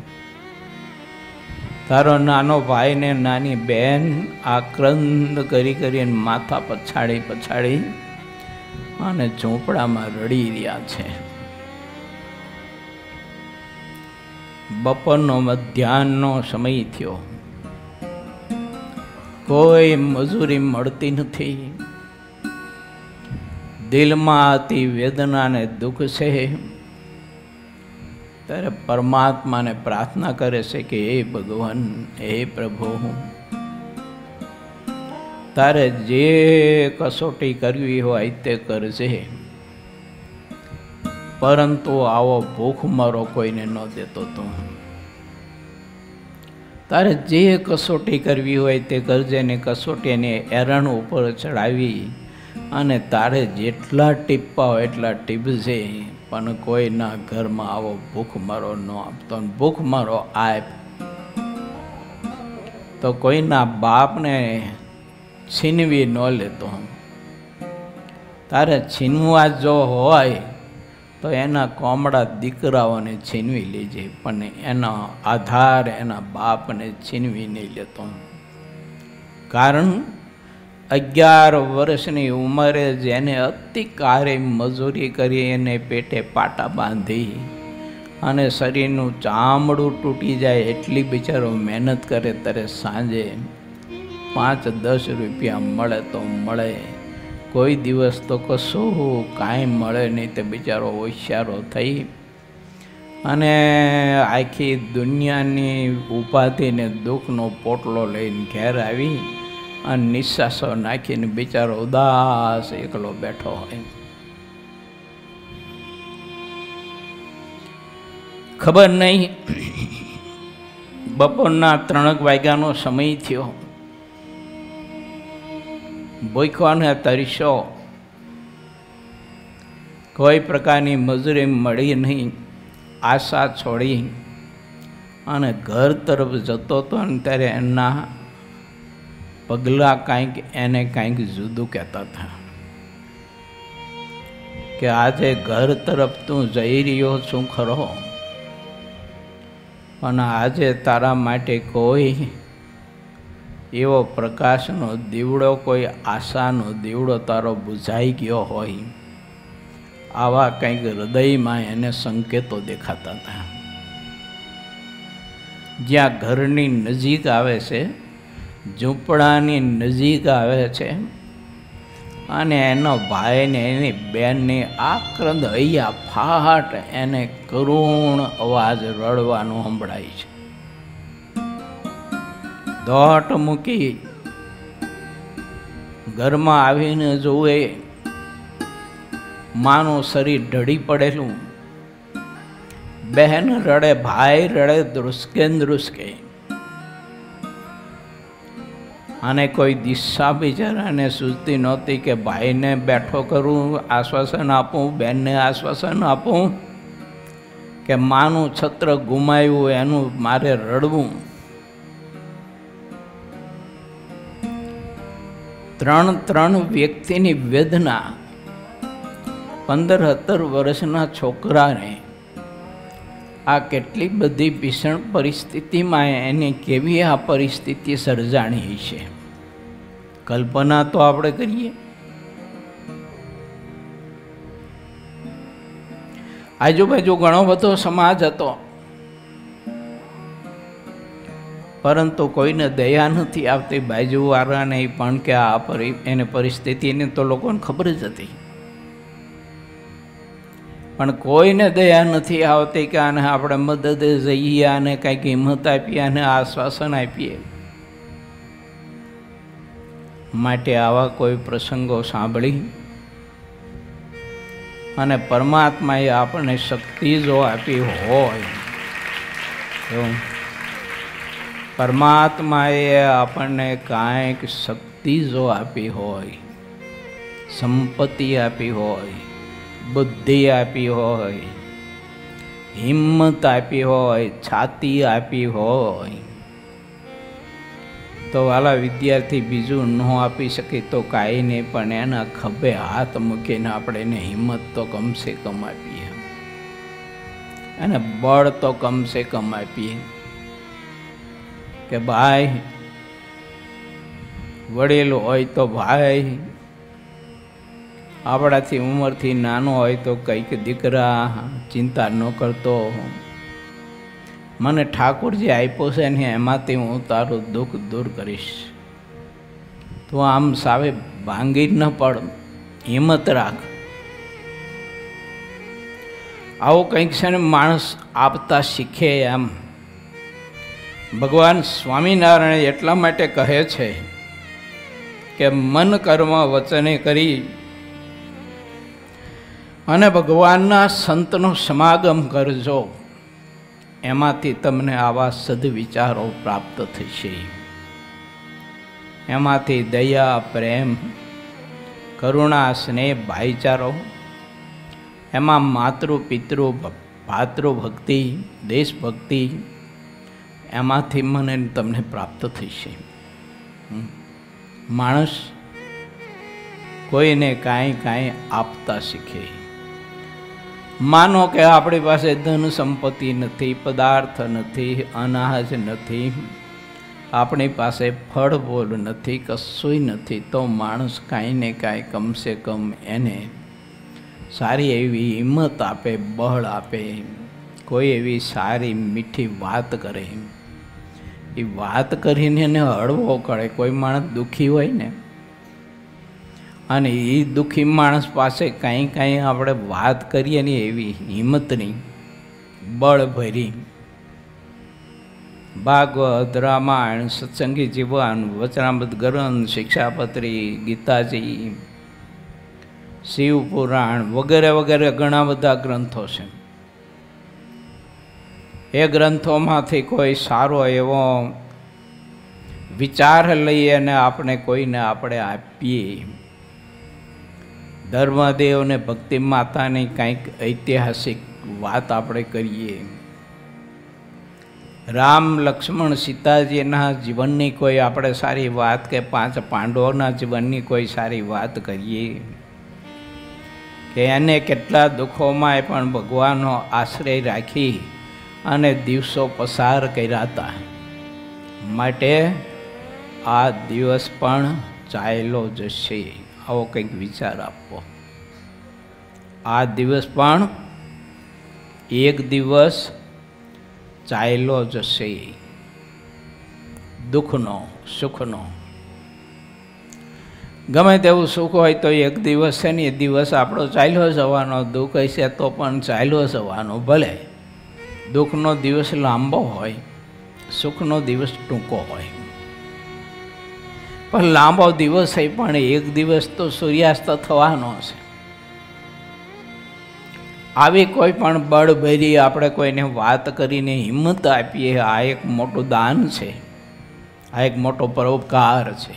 તારો નાનો ભાઈ ને નાની બેન આક્રંદ કરીને માથા પછાડી અને ઝૂંપડામાં રડી રહ્યા છે. બપોરનો મધ્યાહનનો સમય થયો, કોઈ મજૂરી મળતી નથી. દિલમાં અતિ વેદના અને દુઃખ છે. ત્યારે પરમાત્માને પ્રાર્થના કરે છે કે હે ભગવાન, હે પ્રભુ, તારે જે કસોટી કરવી હોય તે કરજે, પરંતુ આવો ભૂખમરો કોઈને ન દેતો તું. તારે જે કસોટી કરવી હોય તે કરજે ને કસોટીને એરણ ઉપર ચડાવી અને તારે જેટલા ટીપા હોય એટલા ટીપજે, પણ કોઈના ઘરમાં આવો ભૂખમરો ન આપતો. ભૂખમરો આપ તો કોઈના બાપને છીનવી ન લેતો. તારે છીનવા જો હોય તો એના કોમળા દીકરાઓને છીનવી લેજે, પણ એનો આધાર એના બાપને છીનવી નહીં લેતો. કારણ 11 વર્ષની ઉંમરે જેને અતિકારે મજૂરી કરી, એને પેટે પાટા બાંધી અને શરીરનું ચામડું તૂટી જાય એટલી બિચારો મહેનત કરે, ત્યારે સાંજે 5-10 રૂપિયા મળે તો મળે, કોઈ દિવસ તો કશું કાંઈ મળે નહીં. તે બિચારો હોશિયારો થઈ અને આખી દુનિયાની ઉપાધિને દુઃખનો પોટલો લઈને ઘેર આવી અને નિશ્વાસો નાખીને બિચારો ઉદાસ એકલો બેઠો હોય. ખબર નહીં, બપોરના 3 વાગ્યાનો સમય થયો. ભૂખ્યોને તરસ્યો, કોઈ પ્રકારની મજૂરી મળી નહીં, આશા છોડી અને ઘર તરફ જતો હતો. અને ત્યારે એના પગલાં એને કાંઈક જુદું કહેતા હતા કે આજે ઘર તરફ તું જઈ રહ્યો છું ખરો, અને આજે તારા માટે કોઈ એવો પ્રકાશનો દીવડો, કોઈ આશાનો દીવડો તારો બુઝાઈ ગયો હોય, આવા કંઈક હૃદયમાં એને સંકેતો દેખાતા હતા. જ્યાં ઘરની નજીક આવે છે, ઝૂંપડાની નજીક આવે છે, અને એનો ભાઈને એની બેનની આક્રંદ હૈયા ફાટ એને કરુણ અવાજ રડવાનું સંભળાય છે. દોટ મૂકી ઘરમાં આવીને જોવે, માનું શરીર ઢળી પડેલું, બહેન રડે, ભાઈ રડે, ધ્રુસકે ધ્રુસકે, અને કોઈ દિશા બિચારાને સૂચતી નહોતી કે ભાઈને બેઠો કરું, આશ્વાસન આપું, બહેનને આશ્વાસન આપું, કે માનું છત્ર ગુમાવ્યું એનું મારે રડવું. ત્રણ વ્યક્તિની વેદના 15-17 વર્ષના છોકરાને આ કેટલી બધી ભીષણ પરિસ્થિતિમાં એને કેવી આ પરિસ્થિતિ સર્જાણી છે, કલ્પના તો આપણે કરીએ. આજુબાજુ ઘણો બધો સમાજ હતો, પરંતુ કોઈને દયા નથી આવતી બાજુવાળાને પણ, કે આ એને પરિસ્થિતિની તો લોકોને ખબર જ હતી, પણ કોઈને દયા નથી આવતી કે આને આપણે મદદ જઈએ, આને કંઈક હિંમત આપીએ, આને આશ્વાસન આપીએ. માટે આવા કોઈ પ્રસંગો સાંભળી અને પરમાત્માએ આપણને શક્તિ જો આપી હોય, પરમાત્માએ આપણને કાંઈક શક્તિ જો આપી હોય, સંપત્તિ આપી હોય, બુદ્ધિ આપી હોય, હિંમત આપી હોય, છાતી આપી હોય, તો વાલા વિદ્યાર્થી બીજું ન આપી શકે તો કાંઈ નહીં, પણ એના ખભે હાથ મૂકીને આપણે એને હિંમત તો કમસે કમ આપીએ, અને બળ તો કમસે કમ આપીએ કે ભાઈ, વડીલ હોય તો ભાઈ, આપણાથી ઉંમરથી નાનો હોય તો કંઈક દીકરા ચિંતા ન કરતો, મને ઠાકોરજી આપ્યો છે ને એમાંથી હું તારું દુઃખ દૂર કરીશ. તો આમ સાવે ભાંગી ન પડ, હિંમત રાખ. આવું કંઈક છે ને માણસ આપતા શીખે. એમ ભગવાન સ્વામિનારાયણ એટલા માટે કહે છે કે મન કર્મ વચને કરી અને ભગવાનના સંતનો સમાગમ કરજો, એમાંથી તમને આવા સદવિચારો પ્રાપ્ત થશે. એમાંથી દયા, પ્રેમ, કરુણા, સ્નેહ, ભાઈચારો, એમાં માતૃ પિતૃ ભાતૃભક્તિ, દેશભક્તિ, એમાંથી મને તમને પ્રાપ્ત થશે. માણસ કોઈને કાંઈ આપતા શીખે. માનો કે આપણી પાસે ધન સંપત્તિ નથી, પદાર્થ નથી, અનાજ નથી, આપણી પાસે ફળ ફૂલ નથી, કશુંય નથી, તો માણસ કાંઈ ને કાંઈ કમસે કમ એને સારી એવી હિંમત આપે, બળ આપે, કોઈ એવી સારી મીઠી વાત કરે. એ વાત કરીને એને હળવો કરે. કોઈ માણસ દુઃખી હોય ને, અને એ દુઃખી માણસ પાસે કાંઈ આપણે વાત કરીએ ને એવી હિંમતની, બળ ભરી, ભાગવત, રામાયણ, સત્સંગી જીવન, વચનામૃત ગ્રંથ, શિક્ષાપત્રી, ગીતાજી, શિવપુરાણ વગેરે વગેરે ઘણા બધા ગ્રંથો છે. એ ગ્રંથોમાંથી કોઈ સારો એવો વિચાર લઈએ અને આપણે કોઈને આપણે આપીએ. ધર્મદેવને ભક્તિ માતાની કંઈક ઐતિહાસિક વાત આપણે કરીએ. રામ, લક્ષ્મણ, સીતાજીના જીવનની કોઈ આપણે સારી વાત, કે 5 પાંડવોના જીવનની કોઈ સારી વાત કરીએ, કે એને કેટલા દુઃખોમાં પણ ભગવાનનો આશ્રય રાખી અને દિવસો પસાર કર્યા હતા, માટે આ દિવસ પણ ચાલ્યો જશે. આવો કંઈક વિચાર આપવો. આ દિવસ પણ એક દિવસ ચાલ્યો જશે, દુઃખનો સુખનો. ગમે તેવું સુખ હોય તો એક દિવસ છે ને, એ દિવસ આપણો ચાલ્યો જવાનો. દુઃખ હશે તો પણ ચાલ્યો જવાનો. ભલે દુઃખનો દિવસ લાંબો હોય, સુખનો દિવસ ટૂંકો હોય, પણ લાંબો દિવસ હોય પણ એક દિવસ તો સૂર્યાસ્ત થવાનો છે. આવી કોઈ પણ બળભરી આપણે કોઈને વાત કરીને હિંમત આપીએ, આ એક મોટું દાન છે, આ એક મોટો પરોપકાર છે.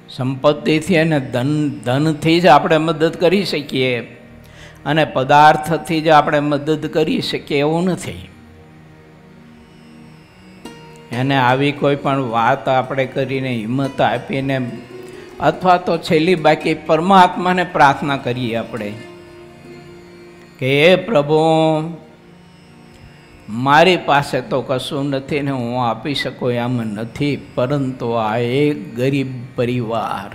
સંપત્તિથી અને ધનથી જ આપણે મદદ કરી શકીએ અને પદાર્થથી જ આપણે મદદ કરી શકીએ એવું નથી. એને આવી કોઈ પણ વાત આપણે કરીને હિંમત આપીને, અથવા તો છેલ્લી બાકી પરમાત્માને પ્રાર્થના કરીએ આપણે કે હે પ્રભુ, મારી પાસે તો કશું નથી ને હું આપી શકું એમ નથી, પરંતુ આ એક ગરીબ પરિવાર,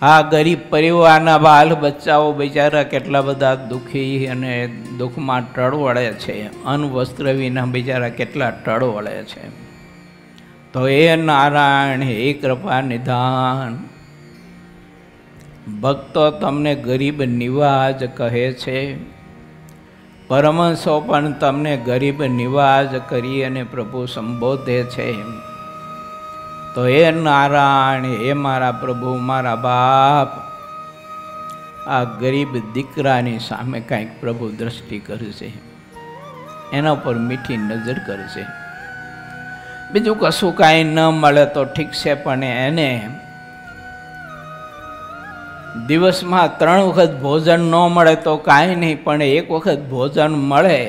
આ ગરીબ પરિવારના બાલ બચ્ચાઓ બિચારા કેટલા બધા દુઃખી અને દુઃખમાં ટળવળે છે, અન્ન વસ્ત્ર વિના બિચારા કેટલા ટળવળે છે. તો એ નારાયણ, હે કૃપા નિધાન, ભક્તો તમને ગરીબ નિવાજ કહે છે, પરમહંસો પણ તમને ગરીબ નિવાજ કરી અને પ્રભુ સંબોધે છે. તો હે નારાયણ, હે મારા પ્રભુ, મારા બાપ, આ ગરીબ દીકરાની સામે કાંઈક પ્રભુ દ્રષ્ટિ કરશે, એના ઉપર મીઠી નજર કરશે. બીજું કશું કાંઈ ન મળે તો ઠીક છે, પણ એને દિવસમાં 3 વખત ભોજન ન મળે તો કાંઈ નહીં, પણ એક વખત ભોજન મળે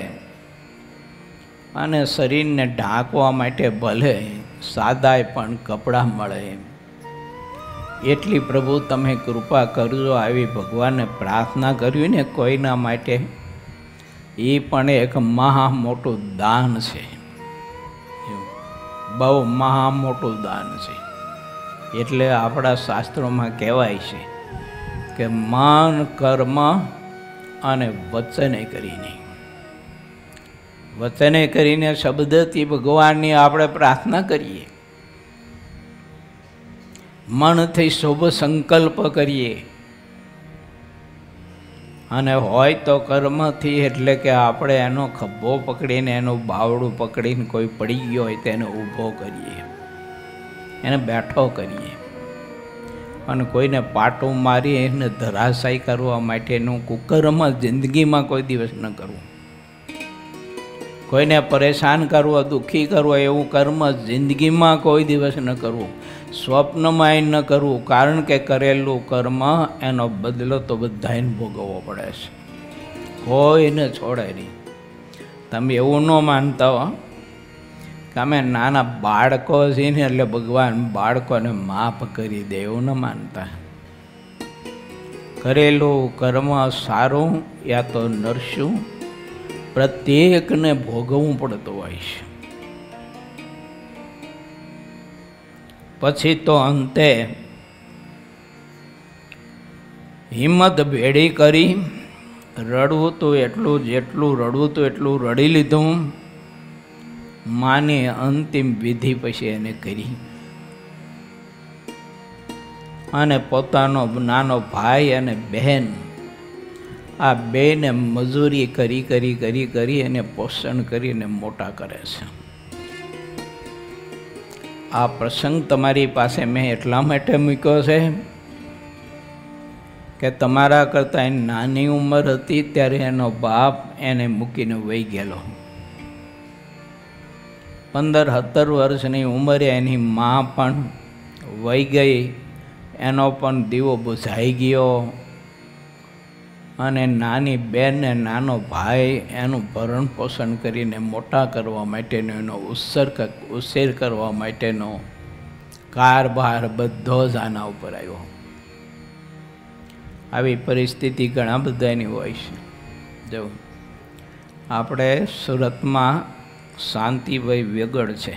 અને શરીરને ઢાંકવા માટે ભલે સાદાય પણ કપડાં મળે, એટલી પ્રભુ તમે કૃપા કરજો. આવી ભગવાનને પ્રાર્થના કરવી ને કોઈના માટે, એ પણ એક મહા મોટું દાન છે, બહુ મહા મોટું દાન છે. એટલે આપણા શાસ્ત્રોમાં કહેવાય છે કે મન, કર્મ અને વચને કરીને, વચને કરીને શબ્દથી ભગવાનની આપણે પ્રાર્થના કરીએ, મનથી શુભ સંકલ્પ કરીએ, અને હોય તો કર્મથી, એટલે કે આપણે એનો ખભો પકડીને, એનું બાવડું પકડીને, કોઈ પડી ગયો હોય તેને ઊભો કરીએ, એને બેઠો કરીએ. અને કોઈને પાટું મારી એને ધરાશાયી કરવા માટેનું કુકર્મ જિંદગીમાં કોઈ દિવસ ન કરવું. કોઈને પરેશાન કરવો, દુઃખી કરવો, એવું કર્મ જિંદગીમાં કોઈ દિવસ ન કરવું, સ્વપ્નમાં ન કરવું. કારણ કે કરેલું કર્મ એનો બદલો તો બધાને ભોગવવો પડે છે, કોઈને છોડે નહીં. તમે એવું ન માનતા હો કે અમે નાના બાળકો છીએ ને એટલે ભગવાન બાળકોને માફ કરી દે, એવું ન માનતા. કરેલું કર્મ સારું યા તો નરશું, પ્રત્યેકને ભોગવવું પડતું હોય છે. પછી તો અંતે હિંમત ભેડી કરી રડવું તો એટલું, જેટલું રડવું તો એટલું રડી લીધું. માની અંતિમ વિધિ પછી એને કરી અને પોતાનો નાનો ભાઈ અને બહેન, આ બેને મજૂરી કરી કરી કરી કરી અને પોષણ કરીને મોટા કરે છે. આ પ્રસંગ તમારી પાસે મેં એટલા માટે મૂક્યો છે કે તમારા કરતાં એની નાની ઉંમર હતી ત્યારે એનો બાપ એને મૂકીને વહી ગયેલો. 15-17 વર્ષની ઉંમરે એની મા પણ વહી ગઈ, એનો પણ દીવો બુઝાઈ ગયો અને નાની બેન ને નાનો ભાઈ એનું ભરણ પોષણ કરીને મોટા કરવા માટેનો, એનો ઉછેર કરવા માટેનો કારભાર બધો જ આના ઉપર આવ્યો. આવી પરિસ્થિતિ ઘણા બધાની હોય છે. જો આપણે સુરતમાં શાંતિભાઈ વેગડ છે,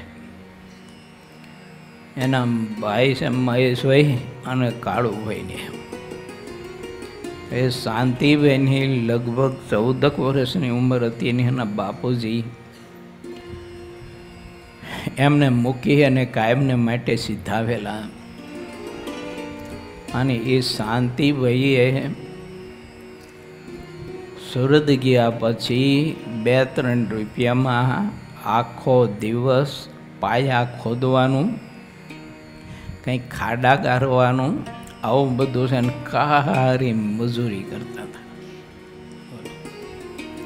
એના ભાઈ છે મહેશભાઈ અને કાળુભાઈને. એ શાંતિભાઈની લગભગ 14 વર્ષની ઉંમર હતી અને એના બાપુજી એમને મૂકી અને કાયમને માટે સીધાવેલા. અને એ શાંતિભાઈએ સુરત ગયા પછી 2-3 રૂપિયામાં આખો દિવસ પાયા ખોદવાનું, કંઈક ખાડા ગારવાનું, આવું બધું છે ને કારી મજૂરી કરતા હતા.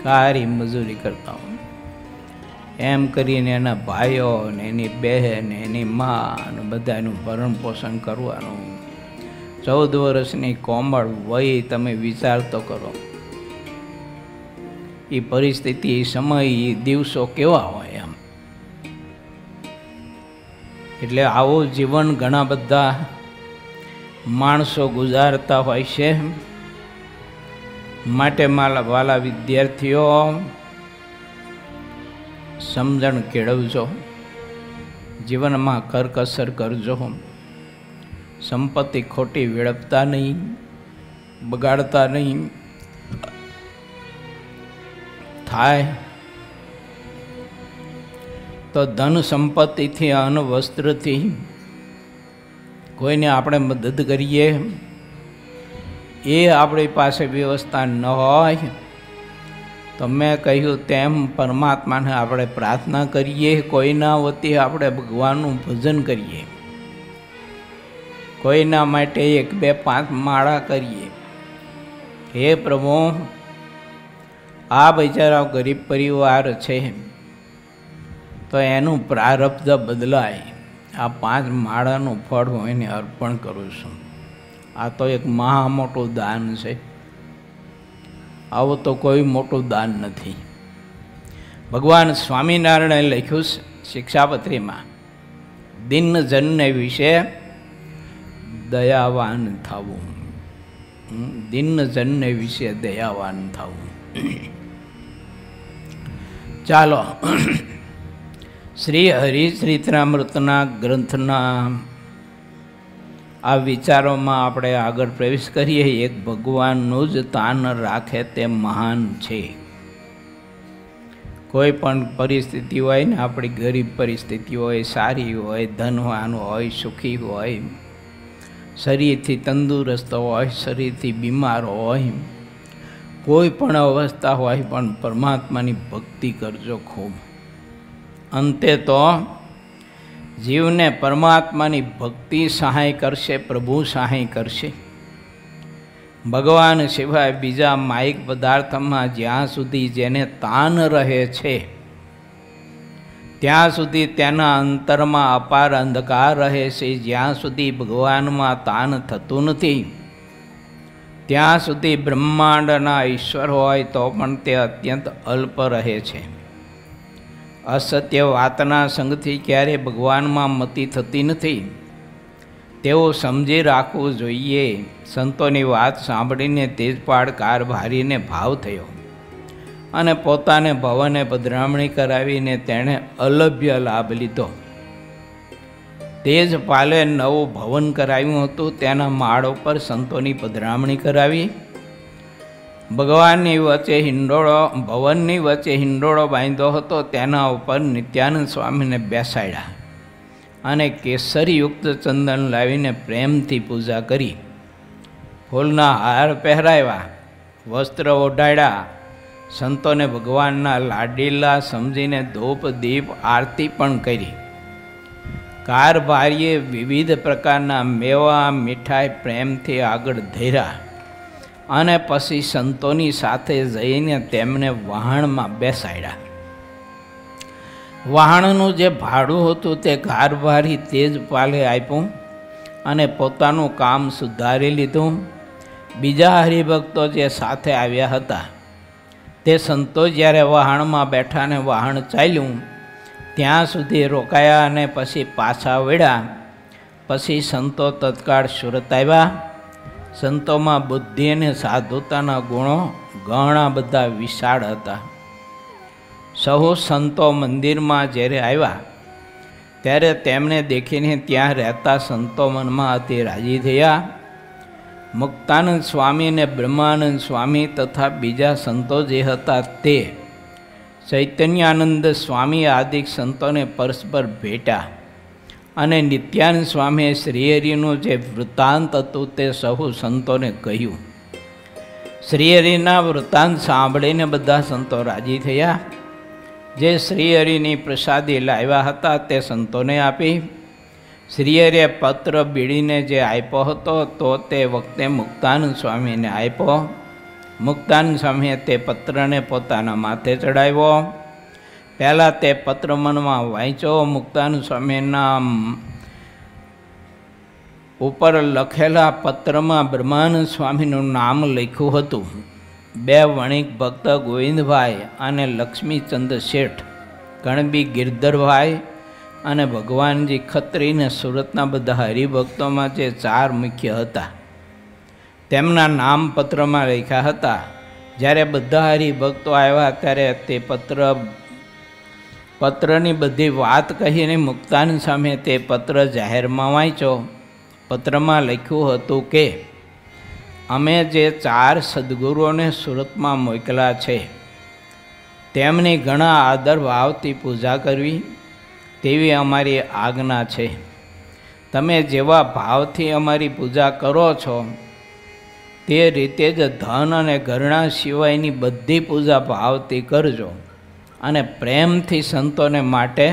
કારી મજૂરી કરતા હોય એમ કરીને એના ભાઈઓ ને એની બહેન એની મા ને બધાનું ભરણ પોષણ કરવાનું. 14 વર્ષની કોમળ વય, તમે વિચાર તો કરો એ પરિસ્થિતિ, એ સમય, એ દિવસો કેવા હોય એમ. એટલે આવું જીવન ઘણા બધા માણસો ગુજારતા હોય છે. માટે મારા વાલા વિદ્યાર્થીઓ, સમજણ કેળવજો, જીવનમાં કરકસર કરજો, સંપત્તિ ખોટી વેડપતા નહીં, બગાડતા નહીં. થાય તો ધન સંપત્તિથી, અન્ન વસ્ત્રથી કોઈને આપણે મદદ કરીએ, એ આપણી પાસે વ્યવસ્થા ન હોય તો મેં કહ્યું તેમ પરમાત્માને આપણે પ્રાર્થના કરીએ, કોઈના વતી આપણે ભગવાનનું ભજન કરીએ, કોઈના માટે 1, 2, 5 માળા કરીએ. હે પ્રભુ, આ બિચારા ગરીબ પરિવાર છે તો એનું પ્રારબ્ધ બદલાય, આ 5 માળાનું ફળ હું એને અર્પણ કરું છું. આ તો એક મહા મોટું દાન છે. આવું તો કોઈ મોટું દાન નથી. ભગવાન સ્વામિનારાયણે લખ્યું છે શિક્ષાપત્રીમાં, દિનજનને વિશે દયાવાન થવું. દિનજનને વિશે દયાવાન થવું. ચાલો, શ્રી હરિચરિત્રામૃતના ગ્રંથના આ વિચારોમાં આપણે આગળ પ્રવેશ કરીએ. એક ભગવાનનું જ તાન રાખે તે મહાન છે. કોઈ પણ પરિસ્થિતિ હોય ને, આપણી ગરીબ પરિસ્થિતિ હોય, સારી હોય, ધનવાન હોય, સુખી હોય, શરીરથી તંદુરસ્ત હોય, શરીરથી બીમાર હોય, કોઈ પણ અવસ્થા હોય, પણ પરમાત્માની ભક્તિ કરજો ખૂબ. અંતે તો જીવને પરમાત્માની ભક્તિ સહાય કરશે, પ્રભુ સહાય કરશે. ભગવાન સિવાય બીજા માયિક પદાર્થમાં જ્યાં સુધી જેને તાન રહે છે, ત્યાં સુધી તેના અંતરમાં અપાર અંધકાર રહે છે. જ્યાં સુધી ભગવાનમાં તાન થતું નથી, ત્યાં સુધી બ્રહ્માંડના ઈશ્વર હોય તો પણ તે અત્યંત અલ્પ રહે છે. અસત્ય વાતના સંગથી ક્યારેય ભગવાનમાં મતિ થતી નથી, તેવું સમજી રાખવું જોઈએ. સંતોની વાત સાંભળીને તેજપાળ કારભારીને ભાવ થયો અને પોતાને ભવને પધરામણી કરાવીને તેણે અલભ્ય લાભ લીધો. તેજપાલે નવું ભવન કરાવ્યું હતું, તેના માળ ઉપર સંતોની પધરામણી કરાવી. ભગવાનની વચ્ચે હિંડોળો, ભવનની વચ્ચે હિંડોળો બાંધ્યો હતો, તેના ઉપર નિત્યાનંદ સ્વામીને બેસાડ્યા અને કેસરીયુક્ત ચંદન લાવીને પ્રેમથી પૂજા કરી. ફૂલના હાર પહેરાવ્યા, વસ્ત્ર ઓઢાડ્યા. સંતોને ભગવાનના લાડીલા સમજીને ધૂપ દીપ આરતી પણ કરી. કારભારીએ વિવિધ પ્રકારના મેવા મીઠાઈ પ્રેમથી આગળ ધર્યા અને પછી સંતોની સાથે જઈને તેમને વહાણમાં બેસાડ્યા. વહાણનું જે ભાડું હતું તે કારભારી તેજપાલે આપ્યું અને પોતાનું કામ સુધારી લીધું. બીજા હરિભક્તો જે સાથે આવ્યા હતા તે સંતો જ્યારે વહાણમાં બેઠા ને વહાણ ચાલ્યું ત્યાં સુધી રોકાયા અને પછી પાછા વળ્યા. પછી સંતો તત્કાળ સુરત આવ્યા. સંતોમાં બુદ્ધિ અને સાધુતાના ગુણો ઘણા બધા વિશાળ હતા. સહુ સંતો મંદિરમાં જ્યારે આવ્યા ત્યારે તેમણે દેખીને ત્યાં રહેતા સંતો મનમાં અતિ રાજી થયા. મુક્તાનંદ સ્વામી અને બ્રહ્માનંદ સ્વામી તથા બીજા સંતો જે હતા તે ચૈતન્યાનંદ સ્વામી આદિ સંતોને પરસ્પર ભેટ્યા અને નિત્યાનંદ સ્વામીએ શ્રીહરિનું જે વૃત્તાંત હતું તે સહુ સંતોને કહ્યું. શ્રીહરિના વૃત્તાંત સાંભળીને બધા સંતો રાજી થયા. જે શ્રીહરિની પ્રસાદી લાવ્યા હતા તે સંતોને આપી. શ્રીહરિએ પત્ર બીડીને જે આપ્યો હતો તો તે વખતે મુક્તાનંદ સ્વામીને આપ્યો. મુક્તાનંદ સ્વામીએ તે પત્રને પોતાના માથે ચડાવ્યો. પહેલાં તે પત્ર મનમાં વાંચ્યો. મુક્તાનંદ સ્વામીના ઉપર લખેલા પત્રમાં બ્રહ્માનંદ સ્વામીનું નામ લખ્યું હતું. બે વણિક ભક્ત ગોવિંદભાઈ અને લક્ષ્મીચંદ શેઠ, ગણબી ગિરધરભાઈ અને ભગવાનજી ખત્રીને સુરતના બધા હરિભક્તોમાં જે 4 મુખ્ય હતા તેમના નામ પત્રમાં લખ્યા હતા. જ્યારે બધા હરિભક્તો આવ્યા ત્યારે તે પત્રની બધી વાત કહીને મુક્તાનંદ સ્વામીએ તે પત્ર જાહેરમાં વાંચ્યો. પત્રમાં લખ્યું હતું કે અમે જે 4 સદ્ગુરુઓને સુરતમાં મોકલ્યા છે તેમની ઘણા આદર ભાવથી પૂજા કરવી તેવી અમારી આજ્ઞા છે. તમે જેવા ભાવથી અમારી પૂજા કરો છો તે રીતે જ ધન અને ઘરણા સિવાયની બધી પૂજા ભાવથી કરજો અને પ્રેમથી સંતોને માટે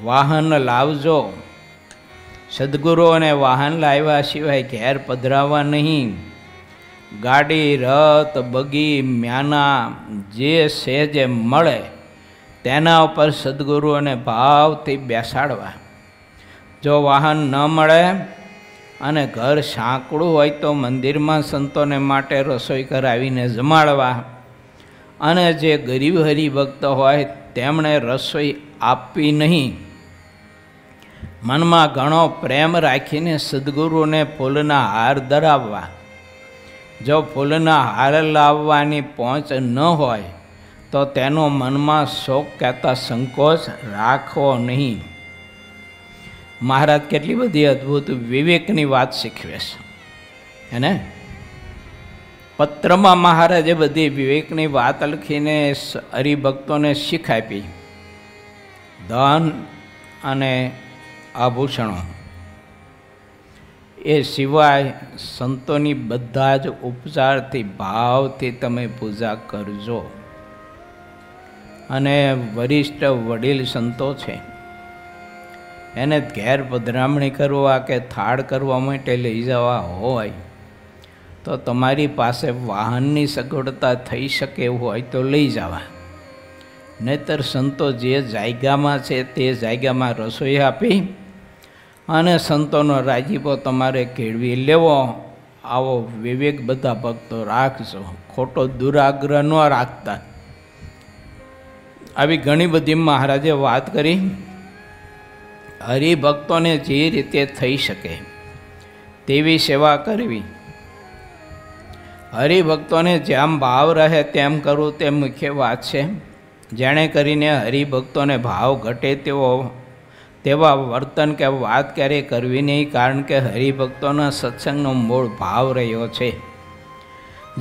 વાહન લાવજો. સદ્ગુરુઓને વાહન લાવ્યા સિવાય ઘેર પધરાવવા નહીં. ગાડી, રથ, બગી, મ્યાના જે સહેજે મળે તેના ઉપર સદ્ગુરુઓને ભાવથી બેસાડવા. જો વાહન ન મળે અને ઘર સાંકડું હોય તો મંદિરમાં સંતોને માટે રસોઈ કરાવીને જમાડવા. અને જે ગરીબ હરિભક્ત હોય તેમણે રસોઈ આપવી નહીં. મનમાં ઘણો પ્રેમ રાખીને સદ્ગુરુને ફૂલના હાર ધરાવવા. જો ફૂલના હાર લાવવાની પહોંચ ન હોય તો તેનો મનમાં શોક કહેતા સંકોચ રાખવો નહીં. મહારાજ કેટલી બધી અદ્ભુત વિવેકની વાત શીખવે છે. એને પત્રમાં મહારાજે બધી વિવેકની વાત લખીને હરિભક્તોને શીખ આપી. ધન અને આભૂષણો એ સિવાય સંતોની બધા જ ઉપચારથી ભાવથી તમે પૂજા કરજો. અને વરિષ્ઠ વડીલ સંતો છે એને ઘેર પધરામણી કરવા કે થાળ કરવા માટે લઈ જવા હોય તો તમારી પાસે વાહનની સગવડતા થઈ શકે એવું હોય તો લઈ જવા. નહીંતર સંતો જે જાયગામાં છે તે જાયગામાં રસોઈ આપી અને સંતોનો રાજીપો તમારે કેળવી લેવો. આવો વિવેક બધા ભક્તો રાખજો. ખોટો દુરાગ્રહ ન રાખતા. આવી ઘણી બધી મહારાજે વાત કરી. હરિભક્તોને જે રીતે થઈ શકે તેવી સેવા કરવી. હરિભક્તોને જેમ ભાવ રહે તેમ કરવું તે મુખ્ય વાત છે. જેણે કરીને હરિભક્તોને ભાવ ઘટે તેવા વર્તન કે વાત ક્યારેય કરવી નહીં. કારણ કે હરિભક્તોના સત્સંગનો મૂળ ભાવ રહ્યો છે.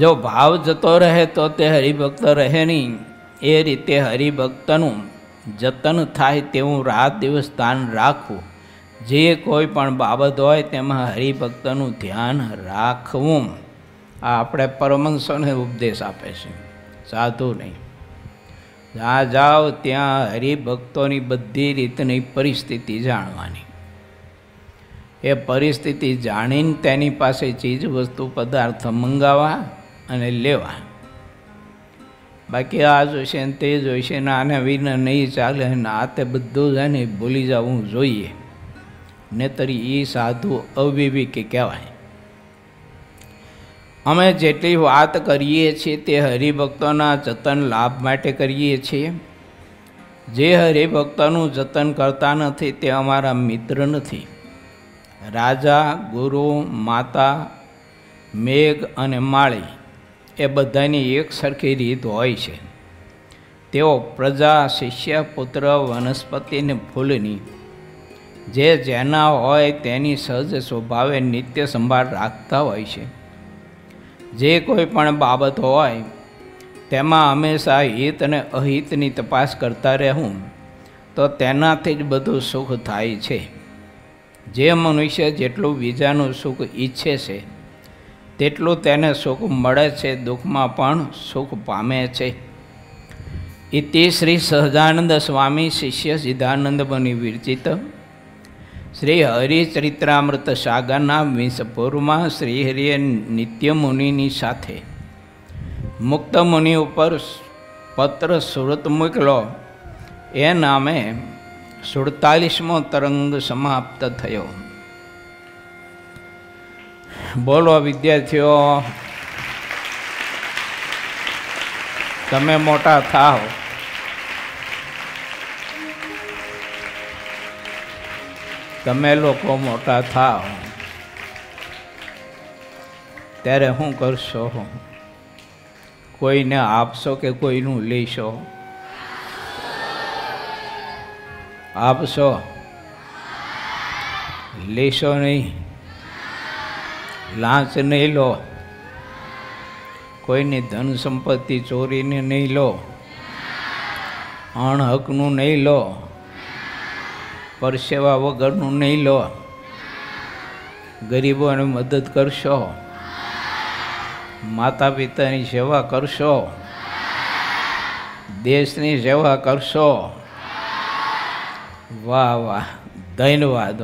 જો ભાવ જતો રહે તો તે હરિભક્ત રહે નહીં. એ રીતે હરિભક્તનું જતન થાય તેવું રાત દિવસ ધ્યાન રાખવું. જે કોઈ પણ બાબત હોય તેમાં હરિભક્તનું ધ્યાન રાખવું. આ આપણે પરમહંસોને ઉપદેશ આપે છે, સાધુ નહીં. જ્યાં જાઓ ત્યાં હરિભક્તોની બધી રીતની પરિસ્થિતિ જાણવાની. એ પરિસ્થિતિ જાણીને તેની પાસે ચીજ વસ્તુ પદાર્થ મંગાવવા અને લેવા. બાકી આ જોઈશે ને તે જોઈશે ને આને વિના નહીં ચાલે ને આ તે બધું જ ને ભૂલી જવું જોઈએ. નહીતર એ સાધુ અવિવેકી કહેવાય. અમે જેટલી વાત કરીએ છીએ તે હરિભક્તોના જતન લાભ માટે કરીએ છીએ. જે હરિભક્તોનું જતન કરતા નથી તે અમારા મિત્ર નથી. રાજા, ગુરુ, માતા, મેઘ અને માળી એ બધાની એક સરખી રીત હોય છે. તેઓ પ્રજા, શિષ્ય, પુત્ર, વનસ્પતિ ને ફૂલની જે જેના હોય તેની સહજ સ્વભાવે નિત્ય સંભાળ રાખતા હોય છે. જે કોઈ પણ બાબત હોય તેમાં હંમેશા હિત અને અહિતની તપાસ કરતા રહેવું તો તેનાથી જ બધું સુખ થાય છે. જે મનુષ્ય જેટલું બીજાનું સુખ ઈચ્છે છે તેટલું તેને સુખ મળે છે, દુઃખમાં પણ સુખ પામે છે. ઇતિ શ્રી સહજાનંદ સ્વામી શિષ્ય સિદ્ધાનંદ મુનિ વિરચિત શ્રી હરિચરિત્રામૃત સાગરના 20 પૂર્વમાં શ્રીહરિએ નિત્ય મુનિની સાથે મુક્ત મુનિ ઉપર પત્ર સુરત મોકલો એ નામે 47મો તરંગ સમાપ્ત થયો. બોલો વિદ્યાર્થીઓ, તમે મોટા થાઓ. તમે લોકો મોટા થાઓ ત્યારે શું કરશો? કોઈને આપશો કે કોઈનું લેશો? આપશો, લેશો નહીં. લાંચ નહીં લો, કોઈની ધન સંપત્તિ ચોરીને નહીં લો, અણહકનું નહીં લો, પરસેવા વગરનું નહીં લો. ગરીબોને મદદ કરશો, માતા પિતાની સેવા કરશો, દેશની સેવા કરશો. વાહ વાહ, ધન્યવાદ.